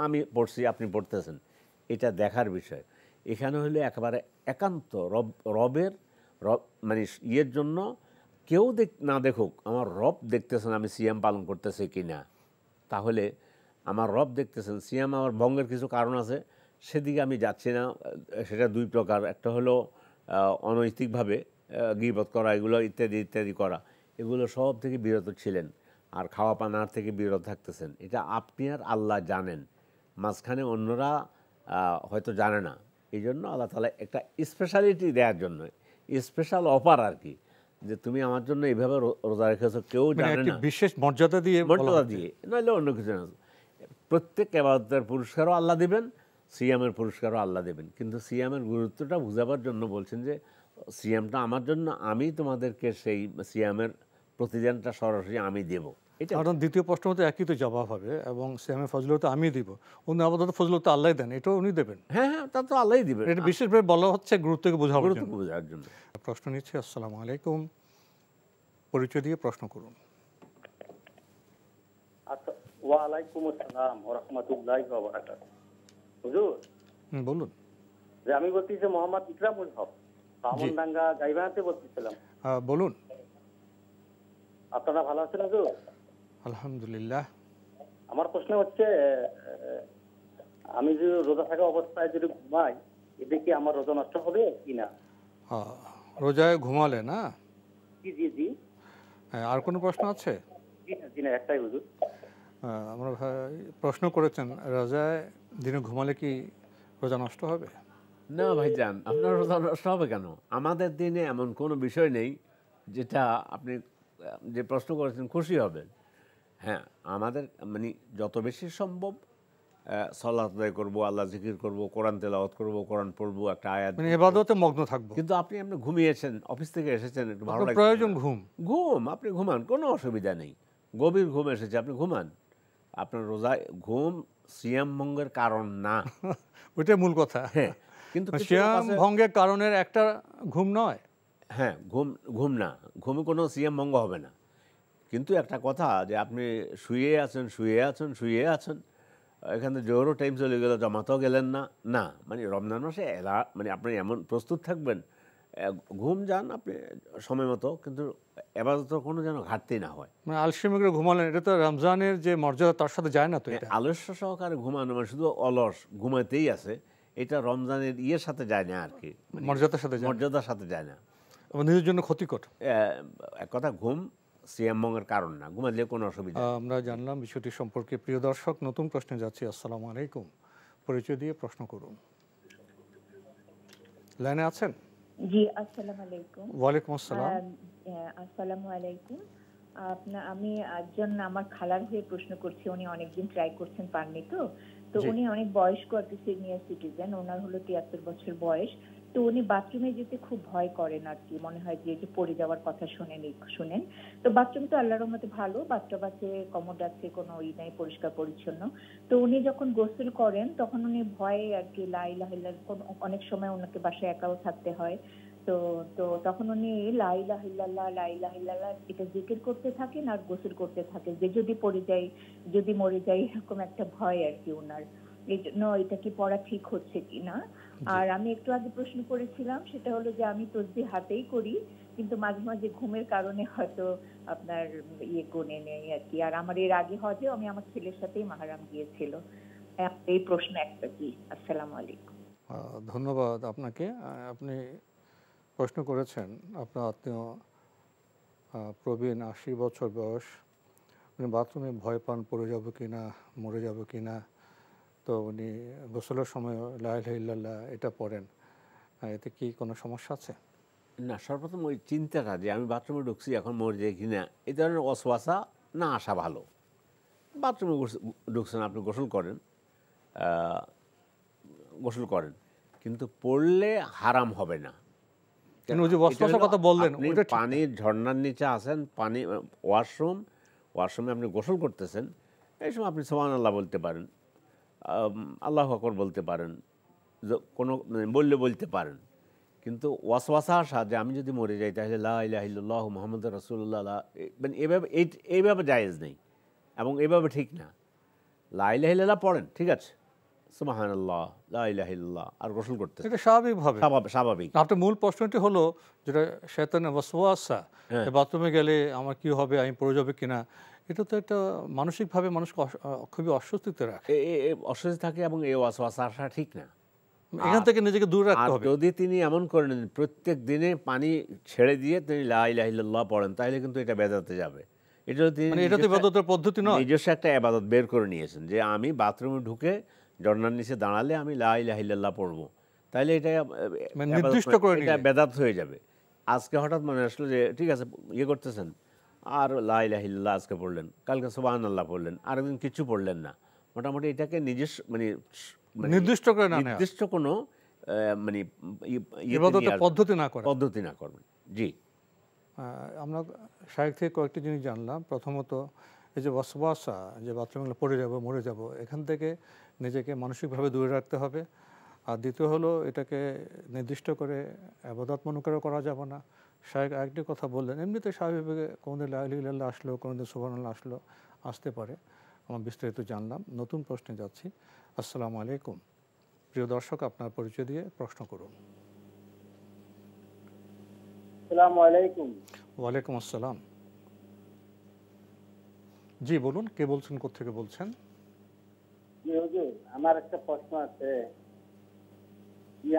D: আমি পড়ছি আপনি পড়তেছেন, এটা দেখার বিষয়। এখানে হলে একেবারে একান্ত রবের মানে ইয়ের জন্য, কেউ না দেখুক, আমার রব দেখতেছেন আমি সিয়াম পালন করতেছি কি না, তাহলে আমার রব দেখতেছেন। সিয়াম আমার ভঙ্গের কিছু কারণ আছে, সেদিকে আমি যাচ্ছি না। সেটা দুই প্রকার, একটা হলো অনৈতিকভাবে গীবত করা, এগুলো ইত্যাদি ইত্যাদি করা, এগুলো সব থেকে বিরত ছিলেন, আর খাওয়া পানার থেকে বিরত থাকতেছেন। এটা আপনি আর আল্লাহ জানেন, মাঝখানে অন্যরা হয়তো জানে না। এই জন্য আল্লাহ তাআলা একটা স্পেশালিটি দেওয়ার জন্য, স্পেশাল অফার আর কি, যে তুমি আমার জন্য এইভাবে রোজা রেখেছো, কেউ জানে না,
B: বিশেষ মর্যাদা দিয়ে,
D: নইলে অন্য কিছু না। প্রত্যেক ইবাদতের পুরস্কারও আল্লাহ দেবেন, সিয়ামের পুরস্কারও আল্লাহ দেবেন, কিন্তু সিয়ামের গুরুত্বটা বুঝাবার জন্য বলছেন যে সিয়ামটা আমার জন্য, আমি তোমাদেরকে সেই সিয়ামের প্রতিদানটা সরাসরি আমি দেব। এটা
B: কারণ দ্বিতীয় প্রশ্ন হতে একই তো জবাব হবে, এবং সিয়ামের ফজিলত আমি দিব, অন্য আপাতত ফজিলত আল্লাহ দেন, এটাও উনি দেবেন।
D: হ্যাঁ হ্যাঁ, তা তো আল্লাহই দিবেন।
B: এটা বিশেষভাবে বলা হচ্ছে গুরুত্বকে বোঝাবার
D: জন্য।
B: প্রশ্ন নিচ্ছি। আসসালামু আলাইকুম, পরিচয় দিয়ে প্রশ্ন করুন।
H: আচ্ছা, ওয়া আলাইকুম আসসালাম ওয়া রাহমাতুল্লাহি ওয়া বারাকাতুহু। হুজুর
B: বলুন।
H: যে আমি বলছি যে মোহাম্মদ ইকরামুল হক, আমনডাঙ্গা গাইবান্ধাতে বলছিলাম।
B: বলুন।
H: আপনারা ভালো আছেন হুজুর?
B: আলহামদুলিল্লাহ।
H: আমার প্রশ্ন হচ্ছে, আমি যে রোজা থাকা অবস্থায় যদি ঘুমাই, এতে কি আমার রোজা নষ্ট হবে কিনা?
B: রোজায় ঘুমালে না?
H: জি জি জি।
B: আর কোনো প্রশ্ন আছে?
H: জি না, একটাই হুজুর।
B: আমরা প্রশ্ন করেছেন, রোজায় দিনে ঘুমালে কি রোজা নষ্ট হবে?
D: না ভাইজান, আপনার রোজা নষ্ট হবে কেন? আমাদের দিনে এমন কোনো বিষয় নেই যেটা আপনি যে প্রশ্ন করেছেন খুশি হবেন। হ্যাঁ, আমাদের মানে যত বেশি সম্ভব সালাত আদায় করবো, আল্লাহ জিকির করবো, কোরআন তেলাওয়াত করবো, কোরআন পড়বো, একটা আয়াত,
B: মানে ইবাদতে মগ্ন থাকবো।
D: কিন্তু আপনি ঘুমিয়েছেন, অফিস থেকে এসেছেন, একটু ভালো লাগে,
B: প্রয়োজন ঘুম,
D: আপনি ঘুমান, কোনো অসুবিধা নেই। গভীর ঘুম এসেছে, আপনি ঘুমান। আপনার রোজায় ঘুম সিয়াম ভঙ্গের কারণ না,
B: ওইটাই মূল কথা।
D: হ্যাঁ, কিন্তু
B: সিয়াম ভঙ্গের কারণের একটা ঘুম নয়।
D: হ্যাঁ, ঘুম না, ঘুমে কোনো সিয়াম ভঙ্গ হবে না। কিন্তু একটা কথা, যে আপনি শুয়ে আছেন, এখানে জোরও টাইম চলে গেল, জমাতেও গেলেন না, না মানে রমজান মাসে মানে আপনি এমন প্রস্তুত থাকবেন, ঘুম যান আপনি সময় মতো, কিন্তু ইবাদতের কোনো যেন ঘাটতি না হয়।
B: মানে আলসেমি করে ঘুমালেন, এটা তো রমজানের যে মর্যাদা তার সাথে যায় না। তো এটা
D: আলস্য সহকারে ঘুমানো মানে শুধু অলস ঘুমাতেই আছে, এটা রমজানের ইয়ের সাথে যায় না আর কি,
B: মর্যাদার সাথে যায় না, নিজের জন্য ক্ষতিকর।
D: এক কথা, ঘুম সিয়াম ভঙ্গের কারণ না, ঘুমালে কোনো অসুবিধা।
B: আমরা জানলাম বিষয়টি সম্পর্কে। প্রিয় দর্শক, নতুন প্রশ্নে যাচ্ছি। আসসালামু আলাইকুম, পরিচয় দিয়ে প্রশ্ন করুন। লাইনে আছেন?
F: জি, আসসালামু আলাইকুম।
B: ওয়ালাইকুম আসসালাম।
F: আসসালামু আলাইকুম। আমি একজন আমার খালার হয়ে প্রশ্ন করছি। উনি অনেকদিন ট্রাই করছেন, পাননি তো উনি অনেক বয়স্ক, একটা সিনিয়র সিটিজেন, ওনার হলো 73 বছর বয়স। তো উনি বাথরুমে যেতে খুব ভয় করেন আর কি, মনে হয় যে পড়ে যাওয়ার কথা শুনেন। তো বাথরুম তো আল্লাহর রহমতে ভালো, বাথটব আছে, কমোড আছে, কোনো নাই, পরিষ্কার পরিচ্ছন্ন। তো উনি যখন গোসল করেন তখন উনি ভয়ে আর কি লা ইলাহা ইল্লাল্লাহ, অনেক সময় ওনাকে বাসায় একাও থাকতে হয়, তো তো তখন উনি লা ইলাহা ইল্লাল্লাহ লা ইলাহা ইল্লাল্লাহ এটা জিকির করতে থাকেন আর গোসল করতে থাকেন, যে যদি পড়ে যাই, যদি মরে যাই, এরকম একটা ভয় আর কি ওনার। এই জন্য এটা কি পড়া ঠিক হচ্ছে কিনা। আর আমি একটু আগে প্রশ্ন করেছিলাম, সেটা হলো যে আমি তসবিহ হাতেই করি, কিন্তু মাঝে মাঝে ঘুমের কারণে হয়তো আপনার গুনে নেই আর কি। আর আমার এর আগে হজে আমি আমার ছেলের সাথেই মাহরাম গিয়েছিল। এই প্রশ্ন একটা কি। আসসালামু আলাইকুম।
B: ধন্যবাদ আপনাকে। আপনি প্রশ্ন করেছেন, আপনার আত্মীয় প্রবীণ ৮০ বছর বয়স, উনি বাথরুমে ভয় পান পড়ে যাবো কিনা, মরে যাবো কিনা, তো উনি গোসলের সময় লা ইলাহা ইল্লাল্লাহ এটা পড়েন, এতে কি কোনো সমস্যা আছে?
D: না, সর্বপ্রথম ওই চিন্তাটা যে আমি বাথরুমে ঢুকছি এখন মরে যাই কিনা, এই ধরনের ওয়াসওয়াসা না আসা ভালো। বাথরুমে ঢুকছেন, আপনি গোসল করেন, কিন্তু পড়লে হারাম হবে না।
B: কথা বললেন,
D: পানির ঝর্ণার নিচে আছেন, পানি ওয়াশরুমে আপনি গোসল করতেছেন, এই সময় আপনি সুবহানাল্লাহ বলতে পারেন, আল্লাহু আকবার বলতে পারেন, কোনো বলতে পারেন, কিন্তু ওয়াসওয়াসা আসা যে আমি যদি মরে যাই তাহলে লা ইলাহা ইল্লাল্লাহু মুহাম্মাদুর রাসূলুল্লাহ, মানে এইভাবে জায়েজ নেই এবং এইভাবে ঠিক না। লা ইলাহা ইল্লাল্লাহ পড়েন, ঠিক আছে, সুবহানাল্লাহ, লা ইলাহা ইল্লাল্লাহ, আর গোসল করতে,
B: এটা স্বাভাবিক।
D: আপনার
B: মূল প্রশ্নটি হলো যেটা শয়তানের ওয়াসওয়াসা, বাথরুমে গেলে আমার কি হবে, আমি পড়ে যাবে কিনা, এটা তো একটা মানসিকভাবে মানুষকে খুবই অস্বস্তিতে রাখে,
D: অস্বস্তি থাকে, এবং এই ওয়াসওয়াসা আসা ঠিক না।
B: এখান থেকে নিজেকে দূরে রাখতে হবে।
D: যদি তিনি এমন করেন প্রত্যেক দিনে পানি ছেড়ে দিয়ে তিনি লা ইলাহা ইল্লাল্লাহ পড়েন, তাহলে কিন্তু এটা বেদাতে যাবে। এটা
B: ইবাদতের পদ্ধতি নয়,
D: নিজস্ব একটা ইবাদত বের করে নিয়েছেন যে আমি বাথরুমে ঢুকে ঝর্ণার নিচে দাঁড়ালে আমি লা ইলাহা ইল্লাল্লাহ পড়বো, তাহলে এটা
B: নির্দিষ্ট করে
D: এটা বেদাত হয়ে যাবে। আজকে হঠাৎ মনে আসলো যে ঠিক আছে করতেছেন, আর লা ইলাহা ইল্লাল্লাহ আজকে পড়লেন, কালকে সুবহানাল্লাহ পড়লেন, আরেকদিন কিছু পড়লেন না। মোটামুটি এটাকে নিজস্ব
B: নির্দিষ্ট
D: কোনো পদ্ধতি না করবেন। জি,
B: আমরা শায়েখ থেকে কয়েকটি জিনিস জানলাম। প্রথমত এই যে ওয়াসওয়াসা, যে বাথরুমে পড়ে যাব, মরে যাব, এখান থেকে নিজেকে মানসিকভাবে দূরে রাখতে হবে। আর দ্বিতীয় হলো এটাকে নির্দিষ্ট করে ইবাদত মনে করে করা যাবে না। শায়েখ আরেকটি কথা বললেন, এমনিতে স্বাভাবিকভাবে কোনোদিন লা ইলাহা ইল্লাল্লাহ আসলো, কোনোদিন সুবহানাল্লাহ আসতে পারে। আমরা বিস্তারিত জানলাম। নতুন প্রশ্নে যাচ্ছি। আসসালামু আলাইকুম। প্রিয় দর্শক, আপনার পরিচয় দিয়ে প্রশ্ন করুন।
H: আসসালামু আলাইকুম।
B: ওয়ালাইকুম আসসালাম। জি বলুন, কে বলছেন, কোত্থেকে বলছেন?
H: জি হুজুর, আমার একটা প্রশ্ন আছে।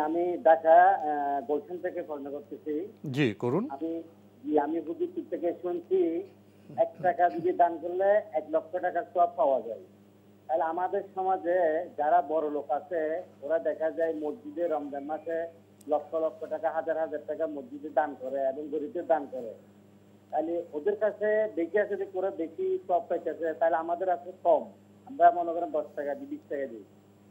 H: আমি ঢাকা গুলশান থেকে প্রশ্ন করতেছি।
B: জি করুন।
H: আমি হুজুর থেকে শুনছি 1 টাকা যদি দান করলে 1 লক্ষ টাকা সওয়াব পাওয়া যায়। তাহলে আমাদের সমাজে যারা বড় লোক আছে ওরা দেখা যায় মসজিদে রমজান মাসে লক্ষ লক্ষ টাকা, হাজার হাজার টাকা মসজিদে দান করে এবং গরিবদের দান করে। তাহলে ওদের কাছে বেশি আছে, করে বেশি সওয়াব পাইতেছে, তাহলে আমাদের আছে কম, আমরা মনে করেন 10 টাকা দিই, 20 টাকা দিই।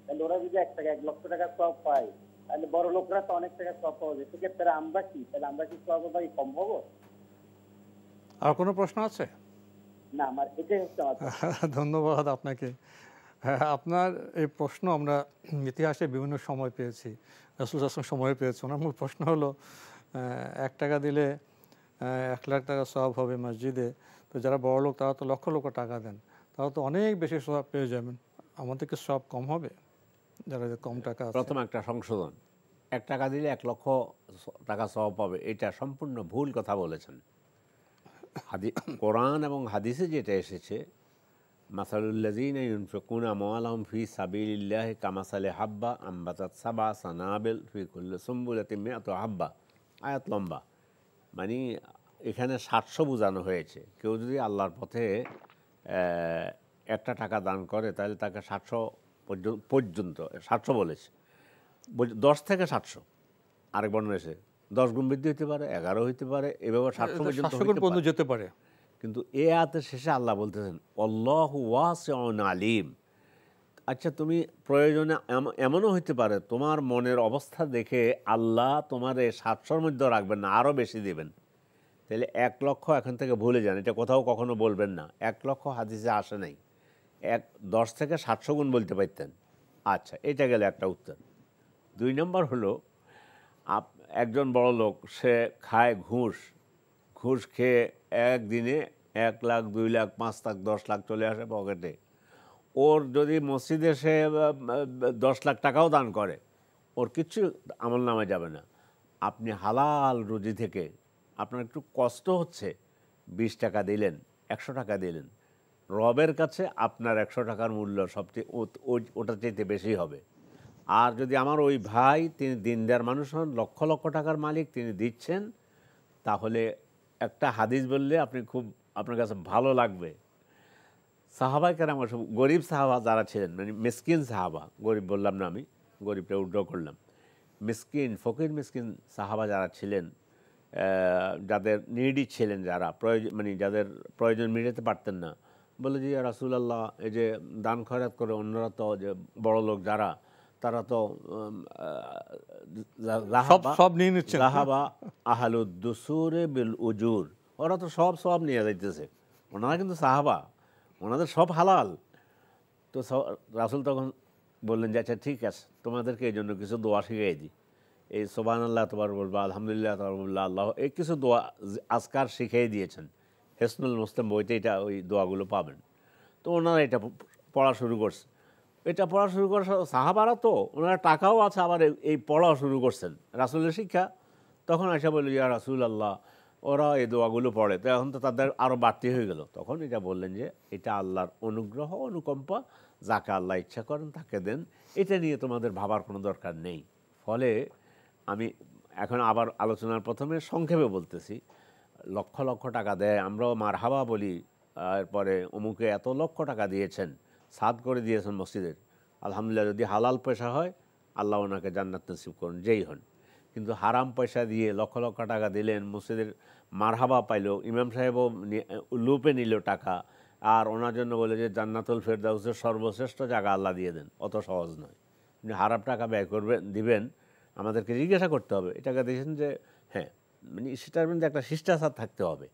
H: তাহলে ওরা যদি 1 লক্ষ টাকা সওয়াব পায়, তাহলে বড় লোকরা তো অনেক টাকা সওয়াব পাওয়া যায়। সেক্ষেত্রে আমরা কি সওয়াব পাই কম হবো?
B: আর কোনো প্রশ্ন আছে?
H: না, আমার এটাই হচ্ছে আমার।
B: ধন্যবাদ আপনাকে। আপনার এই প্রশ্ন আমরা ইতিহাসে বিভিন্ন সময় পেয়েছি, রাসূল সাল্লাল্লাহু আলাইহি ওয়াসাল্লাম সময় পেয়েছি। ওনার মূল প্রশ্ন হলো 1 টাকা দিলে 1 লাখ টাকা সওয়াব হবে মসজিদে, তো যারা বড় লোক তারা তো লক্ষ লক্ষ টাকা দেন, তারা তো অনেক বেশি সওয়াব পেয়ে যাবেন, আমাদের কি সওয়াব কম হবে যারা কম টাকা আছে?
D: প্রথম একটা সংশোধন, 1 টাকা দিলে 1 লক্ষ টাকা সওয়াব পাবে, এটা সম্পূর্ণ ভুল কথা বলেছেন। কোরআন এবং হাদিসে যেটা এসেছে, মাসালুল্লাযীনা ইউনফিকুনা আমওয়ালাহুম ফি সাবিলিল্লাহি কামাসালি হাব্বা আম্বাতাত সাবআ সানাবিল ফি কুল্লি সুমবুলাতিন মিআতু হাব্বা, আয়াত লম্বা, মানে এখানে 700 বোঝানো হয়েছে। কেউ যদি আল্লাহর পথে 1 টাকা দান করে তাহলে তাকে 700 পর্যন্ত 700 বলেছে, 10 থেকে 700। আরেক বর্ণনা এসে 10 গুণ বৃদ্ধি হতে পারে, 11 হইতে পারে, এভাবে 700 পর্যন্ত
B: যেতে পারে।
D: কিন্তু এই আয়াতের শেষে আল্লাহ বলতেছেন আল্লাহু ওয়াসিউন আলিম, আচ্ছা, তুমি প্রয়োজনে এমনও হইতে পারে তোমার মনের অবস্থা দেখে আল্লাহ তোমার 700-র মধ্যে রাখবেন না, আরও বেশি দেবেন। তাহলে 1 লক্ষ এখন থেকে ভুলে যান, এটা কোথাও কখনো বলবেন না। 1 লক্ষ হাদিসে আসে নাই, 10 থেকে 700 গুণ বলতে পারতেন। আচ্ছা, এটা গেলে একটা উত্তর। 2 নম্বর হলো, একজন বড় লোক, সে খায় ঘুষ। ঘুষ খেয়ে একদিনে 1 লাখ, 2 লাখ, 5 লাখ, 10 লাখ চলে আসে পকেটে। ওর যদি মসজিদে সে 10 লাখ টাকাও দান করে, ওর কিচ্ছু আমল নামে যাবে না। আপনি হালাল রুজি থেকে আপনার একটু কষ্ট হচ্ছে, 20 টাকা দিলেন, 100 টাকা দিলেন, রবের কাছে আপনার 100 টাকার মূল্য সবচেয়ে ওটার চাইতে বেশি হবে। আর যদি আমার ওই ভাই, তিনি দিনদার মানুষ হন, লক্ষ লক্ষ টাকার মালিক, তিনি দিচ্ছেন, তাহলে একটা হাদিস বললে আপনার কাছে ভালো লাগবে। সাহাবায়ে কেরাম, গরিব সাহাবা যারা ছিলেন, মানে মিসকিন সাহাবা, গরিব বললাম না, আমি গরিবটা উল্টো করলাম, মিসকিন, ফকির মিসকিন সাহাবা যারা ছিলেন, যাদের নিডি ছিলেন, যারা মানে যাদের প্রয়োজন মেটাতে পারতেন না, বলে যে রাসূলুল্লাহ, এই যে দান খয়রাত করে অন্যরা তো, যে বড় লোক যারা, তারা তো
B: সব নিয়ে নিচ্ছে,
D: যাহাবা আহলুদ দুসুরে বিল উজুর, ওরা তো সব নিয়ে যাইতেছে, ওনারা কিন্তু সাহাবা, ওনাদের সব হালাল। তো রাসূল তখন বললেন যে আচ্ছা ঠিক আছে, তোমাদেরকে এই জন্য কিছু দোয়া শিখিয়ে দিই। এই সুবহানাল্লাহ তোবার বলবা, আলহামদুলিল্লাহ তোবার বলবা, আল্লাহ, এই কিছু দোয়া আজকার শিখিয়ে দিয়েছেন। হেসনুল মুসলিম বইতে এটা, ওই দোয়াগুলো পাবেন। তো ওনারা এটা পড়া শুরু করছে। এটা পড়া শুরু করে সাহাবারা, তো ওনারা টাকাও আছে, আবার এই পড়াও শুরু করছেন, রাসূলের শিক্ষা। তখন আয়সা বলল, ইয়া রাসূলুল্লাহ, ওরা এই দোয়াগুলো পড়ে, তো এখন তো তাদের আরও বাড়তি হয়ে গেল। তখন এটা বললেন যে এটা আল্লাহর অনুগ্রহ, অনুকম্পা, যাকে আল্লাহ ইচ্ছা করেন তাকে দেন, এটা নিয়ে তোমাদের ভাবার কোনো দরকার নেই। ফলে আমি এখন আবার আলোচনার প্রথমে সংক্ষেপে বলতেছি, লক্ষ লক্ষ টাকা দেয়, আমরাও মারহাবা বলি, এরপরে অমুকে এত লক্ষ টাকা দিয়েছেন, সাদ করে দিয়েছেন মসজিদের, আলহামদুলিল্লাহ, যদি হালাল পয়সা হয় আল্লাহ ওনাকে জান্নাত নসিব করুন, যেই হন। কিন্তু হারাম পয়সা দিয়ে লক্ষ লক্ষ টাকা দিলেন, মসজিদের মারহাবা পাইল, ইমাম সাহেবও লুপে নিল টাকা, আর ওনার জন্য বলে যে জান্নাতুল ফেরদাউসের সর্বশ্রেষ্ঠ জায়গা আল্লাহ দিয়ে দেন, অত সহজ নয়। আপনি হারাম টাকা ব্যয় করবেন, দিবেন, আমাদেরকে জিজ্ঞাসা করতে হবে, এটাকে দেখেন যে হ্যাঁ, মানে সেটার মধ্যে একটা শিষ্টাচার থাকতে হবে।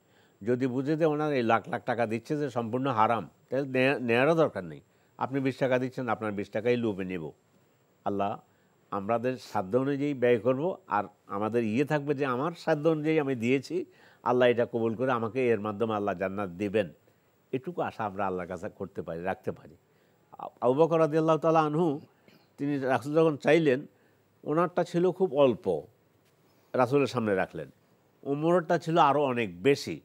D: যদি বুঝে যে ওনার এই লাখ লাখ টাকা দিচ্ছে যে সম্পূর্ণ হারাম, তাহলে নেওয়ারও দরকার নেই। আপনি 20 টাকা দিচ্ছেন, আপনার 20 টাকাই লুপে নেব। আল্লাহ আমাদের সাধ্য অনুযায়ী ব্যয় করব, আর আমাদের থাকবে যে আমার সাধ্য অনুযায়ী আমি দিয়েছি, আল্লাহ এটা কবুল করে আমাকে এর মাধ্যমে আল্লাহ জান্নাত দিবেন, এটুকু আশা আমরা আল্লাহর কাছে করতে পারি, রাখতে পারি। আবু বকর রাদিয়াল্লাহু তাআলা আনহু, তিনি রাসূল যখন চাইলেন, ওনারটা ছিল খুব অল্প, রাসূলের সামনে রাখলেন। ওমরটা ছিল আরও অনেক বেশি।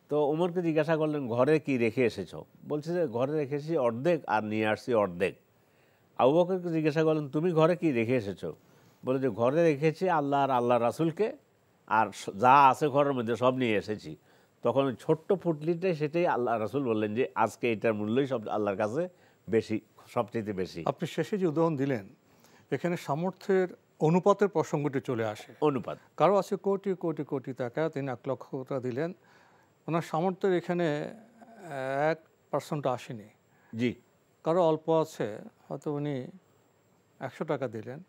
D: তো ওমরকে জিজ্ঞাসা করলেন, ঘরে কি রেখে এসেছো? বলছে যে ঘরে রেখেছি অর্ধেক, আর নিয়ে আসছি অর্ধেক। আবু বকরকে জিজ্ঞাসা করলেন, তুমি ঘরে কি রেখে এসেছো? বলে যে ঘরে রেখেছি আল্লাহ আর আল্লাহ রাসূলকে, আর যা আছে ঘরের মধ্যে সব নিয়ে এসেছি। তখন ওই ছোট্ট ফুটলিটাই, সেটাই আল্লাহ রাসূল বললেন যে আজকে এটার মূল্যই সব আল্লাহর কাছে বেশি, সবচেয়ে বেশি।
B: আপনি শেষে যে উদাহরণ দিলেন, এখানে সামর্থ্যের অনুপাতের প্রসঙ্গটি চলে আসে।
D: অনুপাত,
B: কারো আছে কোটি কোটি কোটি টাকা, তিনি 1 লক্ষ টাকা দিলেন, ওনার সামর্থ্যের এখানে 1% আসেনি।
D: জি।
B: কারো অল্প আছে, হয়তো উনি 100 টাকা দিলেন,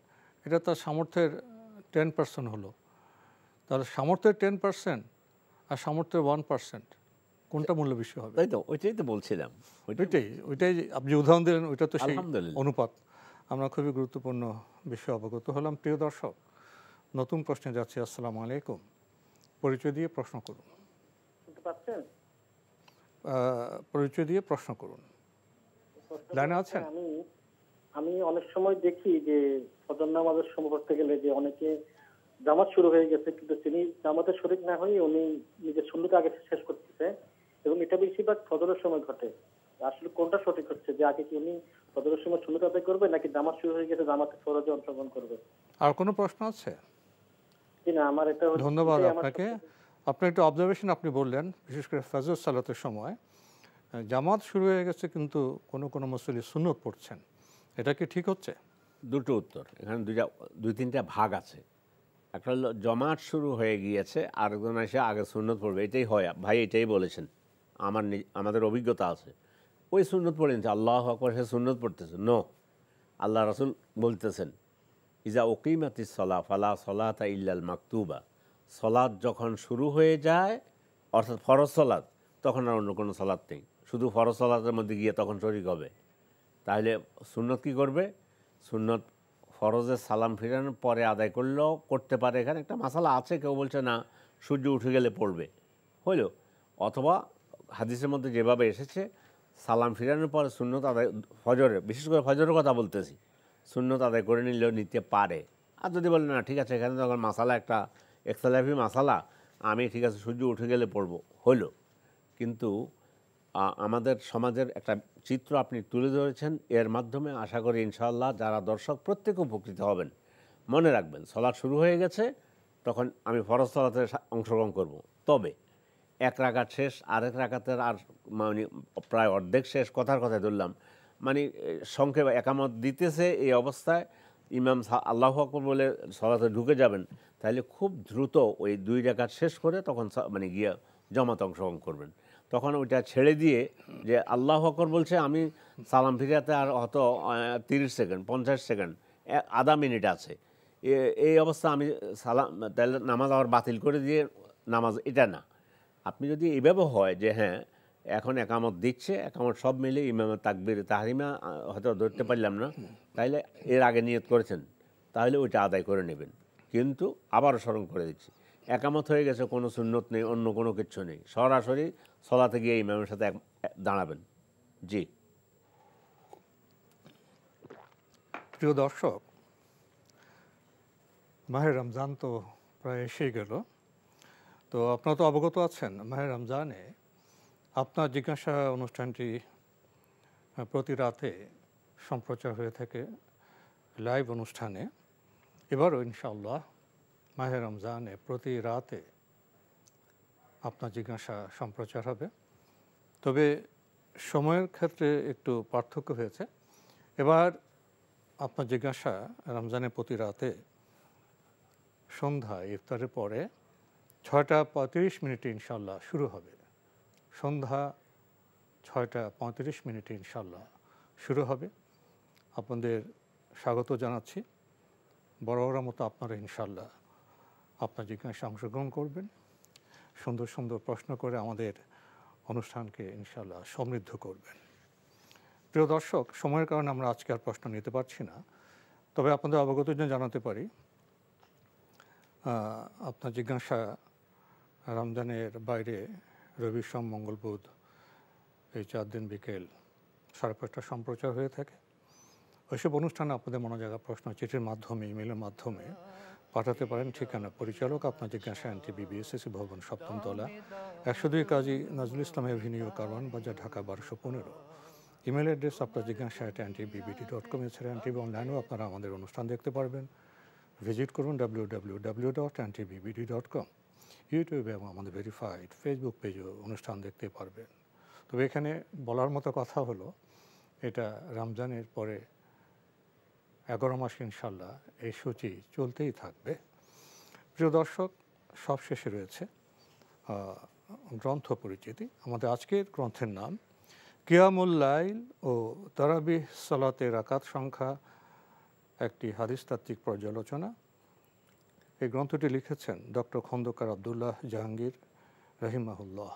B: এটা তার সামর্থ্যের 10% হলো। তাহলে সামর্থ্যের 10% আর সামর্থ্যের 1% কোনটা মূল্য বেশি হবে?
D: তাই তো, ওইটাই তো বলছিলাম।
B: ওইটাই আপনি উদাহরণ দিলেন, ওইটা তো সেই
D: আলহামদুলিল্লাহ
B: অনুপাত। আমরা খুবই গুরুত্বপূর্ণ বিষয়ে অবগত হলাম। প্রিয় দর্শক, নতুন প্রশ্নে যাচ্ছি। আসসালামু আলাইকুম, পরিচয় দিয়ে প্রশ্ন করুন। পরিচয় দিয়ে প্রশ্ন করুন। লাইনে আছেন?
L: আমি অনেক সময় দেখি যে ফজর নামাজের সময় পড়তে গেলে যে অনেকে জামাত শুরু হয়ে গেছে, কিন্তু তিনি জামাতের শরীক না হয়ে উনি নিজের সুন্নতটা আগে শেষ করতেছে, এবং এটা বেশিরভাগ ফজরের সময় ঘটে। আসলে কোনটা সঠিক হচ্ছে, যে আগে কি উনি ফজরের সময় সুন্নত আদায় করবে, নাকি জামাত শুরু হয়ে গেছে জামাতে ফরজে অংশগ্রহণ করবে?
B: আর কোনো প্রশ্ন আছে?
L: না, আমার এটা।
B: ধন্যবাদ আপনাকে। আপনার একটা অবজারভেশন আপনি বললেন, বিশেষ করে ফজর সালাতের সময় জামাত শুরু হয়ে গেছে, কিন্তু কোনো কোনো মুসল্লি সুন্নত পড়ছেন, এটা কি ঠিক হচ্ছে?
D: দুটো উত্তর, এখানে 2-3টা ভাগ আছে। একটা হলো জামাত শুরু হয়ে গিয়েছে, আরেকজন এসে আগে সুন্নত পড়বে, এটাই হয় ভাই, এটাই বলেছেন, আমাদের অভিজ্ঞতা আছে। ওই সুন্নত পড়ে নিচ্ছে, আল্লাহ আকবার, সে সুন্নত পড়তেছে। নো, আল্লাহ রাসূল বলতেছেন ইজা উকিমাতিস সলা ফালা সলাতা ইল্লাল মাকতুবা, সলাৎ যখন শুরু হয়ে যায় অর্থাৎ ফরজ সলাৎ, তখন আর অন্য কোনো সলাৎ নেই, শুধু ফরজ সলাতের মধ্যে গিয়ে তখন শরীক হবে। তাহলে সুন্নত কী করবে? সুন্নত ফরজের সালাম ফিরানোর পরে আদায় করলেও করতে পারে। এখানে একটা মাসালা আছে, কেউ বলছে না সূর্য উঠে গেলে পড়বে, হইল। অথবা হাদিসের মধ্যে যেভাবে এসেছে সালাম ফিরানোর পরে সুন্নত আদায়, ফজরের, বিশেষ করে ফজরের কথা বলতেছি, সুন্নত আদায় করে নিলেও নিতে পারে। আর যদি বলেন না ঠিক আছে এখানে তখন মাসালা একটা এক্সলাফি মাসালা, আমি ঠিক আছে সূর্য উঠে গেলে পড়বো, হলো। কিন্তু আমাদের সমাজের একটা চিত্র আপনি তুলে ধরেছেন, এর মাধ্যমে আশা করি ইনশাআল্লাহ যারা দর্শক প্রত্যেকে উপকৃত হবেন। মনে রাখবেন সলাৎ শুরু হয়ে গেছে, তখন আমি ফরজ সলাতে অংশগ্রহণ করব। তবে এক রাকাত শেষ, আরেক রাকাতের আর মানে প্রায় অর্ধেক শেষ, কথার কথায় ধরলাম, মানে সংক্ষেপে একামত দিতেছে, এই অবস্থায় ইমাম আল্লাহু আকবার বলে সলাতে ঢুকে যাবেন, তাহলে খুব দ্রুত ওই 2 রাকাত শেষ করে তখন মানে গিয়ে জামাতে অংশগ্রহণ করবেন। তখন ওইটা ছেড়ে দিয়ে যে আল্লাহু আকবার বলছে, আমি সালাম ফিরাতে আর হয়তো 30 সেকেন্ড 50 সেকেন্ড আধা মিনিট আছে, এই অবস্থা আমি সালাম, তাহলে নামাজ আবার বাতিল করে দিয়ে নামাজ, এটা না। আপনি যদি এইভাবে হয় যে হ্যাঁ এখন একামত দিচ্ছে, একামত সব মিলে ইমামের তাকবীর তাহরিমা হয়তো ধরতে পারলাম না, তাইলে এর আগে নিয়ত করেছেন, তাহলে ওইটা আদায় করে নেবেন। কিন্তু আবারও স্মরণ করে দিচ্ছি, একামত হয়ে গেছে, কোনো সুন্নত নেই, অন্য কোনো কিছু নেই, সরাসরি সলাতে গিয়ে ইমামের সাথে দাঁড়াবেন। জি
B: প্রিয় দর্শক, মাহে রমজান তো প্রায় এসে গেল। তো আপনারা তো অবগত আছেন মাহে রমজানে আপনার জিজ্ঞাসা অনুষ্ঠানটি প্রতি রাতে সম্প্রচার হয়ে থাকে লাইভ অনুষ্ঠানে। এবারও ইনশাআল্লাহ মাহে রমজানে প্রতি রাতে আপনার জিজ্ঞাসা সম্প্রচার হবে, তবে সময়ের ক্ষেত্রে একটু পার্থক্য হয়েছে। এবার আপনার জিজ্ঞাসা রমজানের প্রতি রাতে সন্ধ্যা ইফতারের পরে 6:35 ইনশাআল্লাহ শুরু হবে। সন্ধ্যা 6:35 ইনশাআল্লাহ শুরু হবে। আপনাদের স্বাগত জানাচ্ছি। বড়রা মতো আপনারা ইনশাআল্লাহ আপনার জিজ্ঞাসা অংশগ্রহণ করবেন, সুন্দর সুন্দর প্রশ্ন করে আমাদের অনুষ্ঠানকে ইনশাআল্লাহ সমৃদ্ধ করবেন। প্রিয় দর্শক, সময়ের কারণে আমরা আজকে আর প্রশ্ন নিতে পারছি না, তবে আপনাদের অবগতের জন্য জানাতে পারি আপনার জিজ্ঞাসা রমজানের বাইরে রবি, সোম, মঙ্গল, বুধ এই 4 দিন বিকেল 5:30 সম্প্রচার হয়ে থাকে। ওইসব অনুষ্ঠানে আপনাদের মনোজাগা প্রশ্ন চিঠির মাধ্যমে, ইমেলের মাধ্যমে পাঠাতে পারেন। ঠিকানা পরিচালক আপনার জিজ্ঞাসা এনটিভি, বিএসএসি ভবন, 7ম তলা, 102 কাজী নজরুল ইসলাম এভিনিউ, কারওয়ান বাজার, ঢাকা 1215। ইমেল অ্যাড্রেস আপনার জিজ্ঞাসা @ntbbt.com। এছাড়া এনটিভি অনলাইনেও আপনারা আমাদের অনুষ্ঠান দেখতে পারবেন। ভিজিট করুন www.ntbbt.com। ইউটিউবে এবং আমাদের ভেরিফাইড ফেসবুক পেজেও অনুষ্ঠান দেখতে পারবেন। তবে এখানে বলার মতো কথা হলো, এটা রমজানের পরে 11 মাস ইনশাল্লাহ এই সূচি চলতেই থাকবে। প্রিয় দর্শক, সব শেষে রয়েছে গ্রন্থ পরিচিতি। আমাদের আজকের গ্রন্থের নাম কিয়ামুল লাইল ও তারাবিহ সালাতে রাকাত সংখ্যা, একটি হাদিসতাত্ত্বিক পর্যালোচনা। এই গ্রন্থটি লিখেছেন ডক্টর খন্দকার আবদুল্লাহ জাহাঙ্গীর রহিমাহুল্লাহ।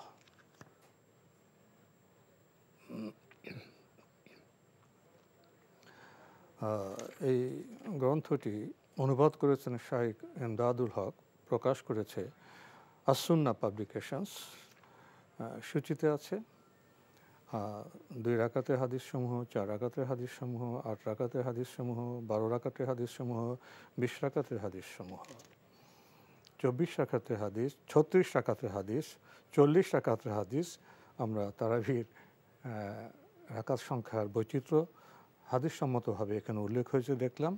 B: এই গ্রন্থটি অনুবাদ করেছেন শাইখ এমদাদুল হক, প্রকাশ করেছে আসুন্না পাবলিকেশনস। সূচিতে আছে 2 রাকাতের হাদিসসমূহ, 4 রাকাতের হাদিসসমূহ, 8 রাকাতের হাদিসসমূহ, 12 রাকাতের হাদিসসমূহ, 20 রাকাতের হাদিসসমূহ, 24 রাকাতের হাদিস, 36 রাকাতের হাদিস, 40 রাকাতের হাদিস। আমরা তারাবির রাকাত সংখ্যার বৈচিত্র্য হাদিসসম্মতভাবে এখানে উল্লেখ হয়েছে দেখলাম।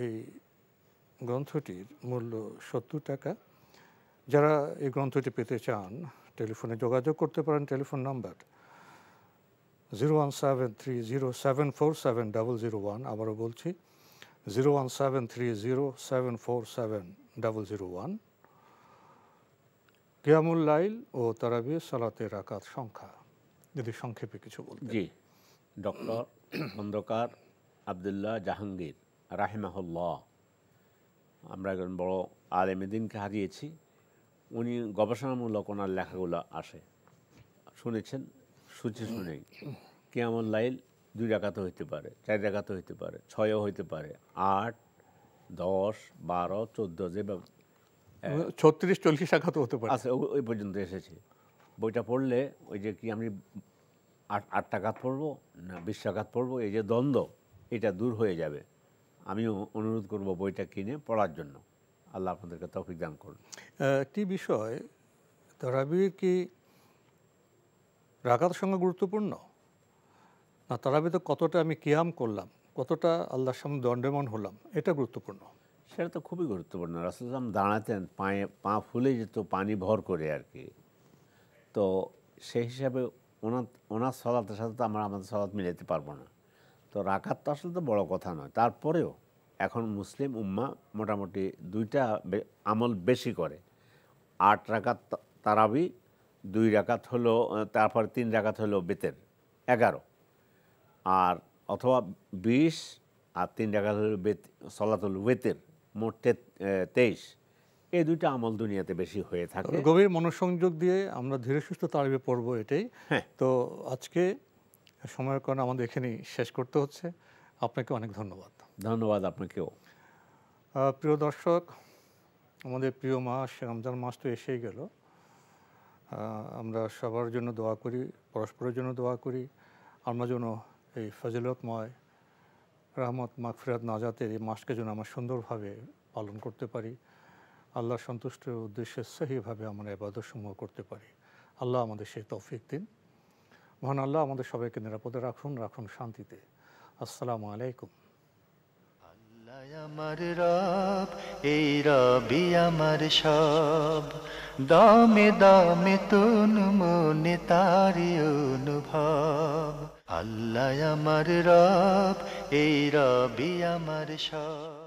B: এই গ্রন্থটির মূল্য 70 টাকা। যারা এই গ্রন্থটি পেতে চান টেলিফোনে যোগাযোগ করতে পারেন। Telephone number 01730747001। আবারও বলছি 01730747001। কিয়ামুল লাইল ও তারাবিহ সালাতে রাকাত সংখ্যা যদি সংক্ষেপে কিছু বলতেন।
D: জি, ডক্টর খন্দকার আবদুল্লাহ জাহাঙ্গীর রাহিমাহুল্লাহ, আমরা একজন বড় আলেম দ্বীনকে হারিয়েছি। উনি গবেষণামূলক ওনার লেখাগুলো আসে, শুনেছেন, সূচি শুনেই কিয়ামুল লাইল 2 রাকাতও হইতে পারে, 4 রাকাতও হইতে পারে, 6ও হইতে পারে, 8, 10, 12, 14 যেভাবে
B: 36-40 রাকাত হতে পারে।
D: আচ্ছা, ওই পর্যন্ত এসেছে। বইটা পড়লে ওই যে কি আমি 8 রাকাত পড়বো না 20 রাকাত পড়বো, এই যে দ্বন্দ্ব, এটা দূর হয়ে যাবে। আমিও অনুরোধ করব বইটা কিনে পড়ার জন্য। আল্লাহ আপনাদেরকে তৌফিক দান করুন।
B: একটি বিষয়, তারাবির কি রাকাতের সঙ্গে গুরুত্বপূর্ণ না তারাবিতে কতটা আমি কিয়াম করলাম, কতটা আল্লাহর সামনে দণ্ডায়মান হলাম, এটা গুরুত্বপূর্ণ?
D: সেটা তো খুবই গুরুত্বপূর্ণ। রাসূল সাল্লাল্লাহু আলাইহি ওয়াসাল্লাম দাঁড়াতেন, পা ফুলে যেত পানি ভর করে আর কি। তো সেই হিসাবে ওনার সালাতের সাথে তো আমরা আমাদের সালাত মিলাতে পারবো না। তো রাকাত তো আসলে তো বড় কথা নয়। তারপরেও এখন মুসলিম উম্মাহ মোটামুটি 2টা আমল বেশি করে। 8 রাকাত তারাবি, 2 রাকাত হলো, তারপর 3 রাকাত হলো বেতের 11, আর অথবা 20 আর 3 রাকাত হলো সলাতুল ওয়েতের, মোট 23। এই 2টা আমল দুনিয়াতে বেশি হয়ে থাকে।
B: গভীর মনোসংযোগ দিয়ে আমরা ধীরে সুস্থ তারাবি পড়ব, এটাই। তো আজকে সময়ের কারণে আমাদের এখানেই শেষ করতে হচ্ছে। আপনাকে অনেক ধন্যবাদ।
D: ধন্যবাদ আপনাকেও।
B: প্রিয় দর্শক, আমাদের প্রিয় মাস রমজান মাস তো এসেই গেল। আমরা সবার জন্য দোয়া করি, পরস্পরের জন্য দোয়া করি, আমরা যেন এই ফজিলতময় রহমত মাগফিরাত নাজাতের এই মাসকে যেন আমরা সুন্দরভাবে পালন করতে পারি, আল্লাহর সন্তুষ্টির উদ্দেশ্যে সহিভাবে আমরা ইবাদতসমূহ করতে পারি। আল্লাহ আমাদের সেই তৌফিক দিন। মহান আল্লাহ আমাদের সবাইকে নিরাপদে রাখুন, রাখুন শান্তিতে। আসসালামু আলাইকুম।
A: আল্লাহ আমার রব, এই রবি আমার সব, দামে দামে তুন মনে তারি অনুভব। আল্লাহ আমার রব, এই রবি আমার সব।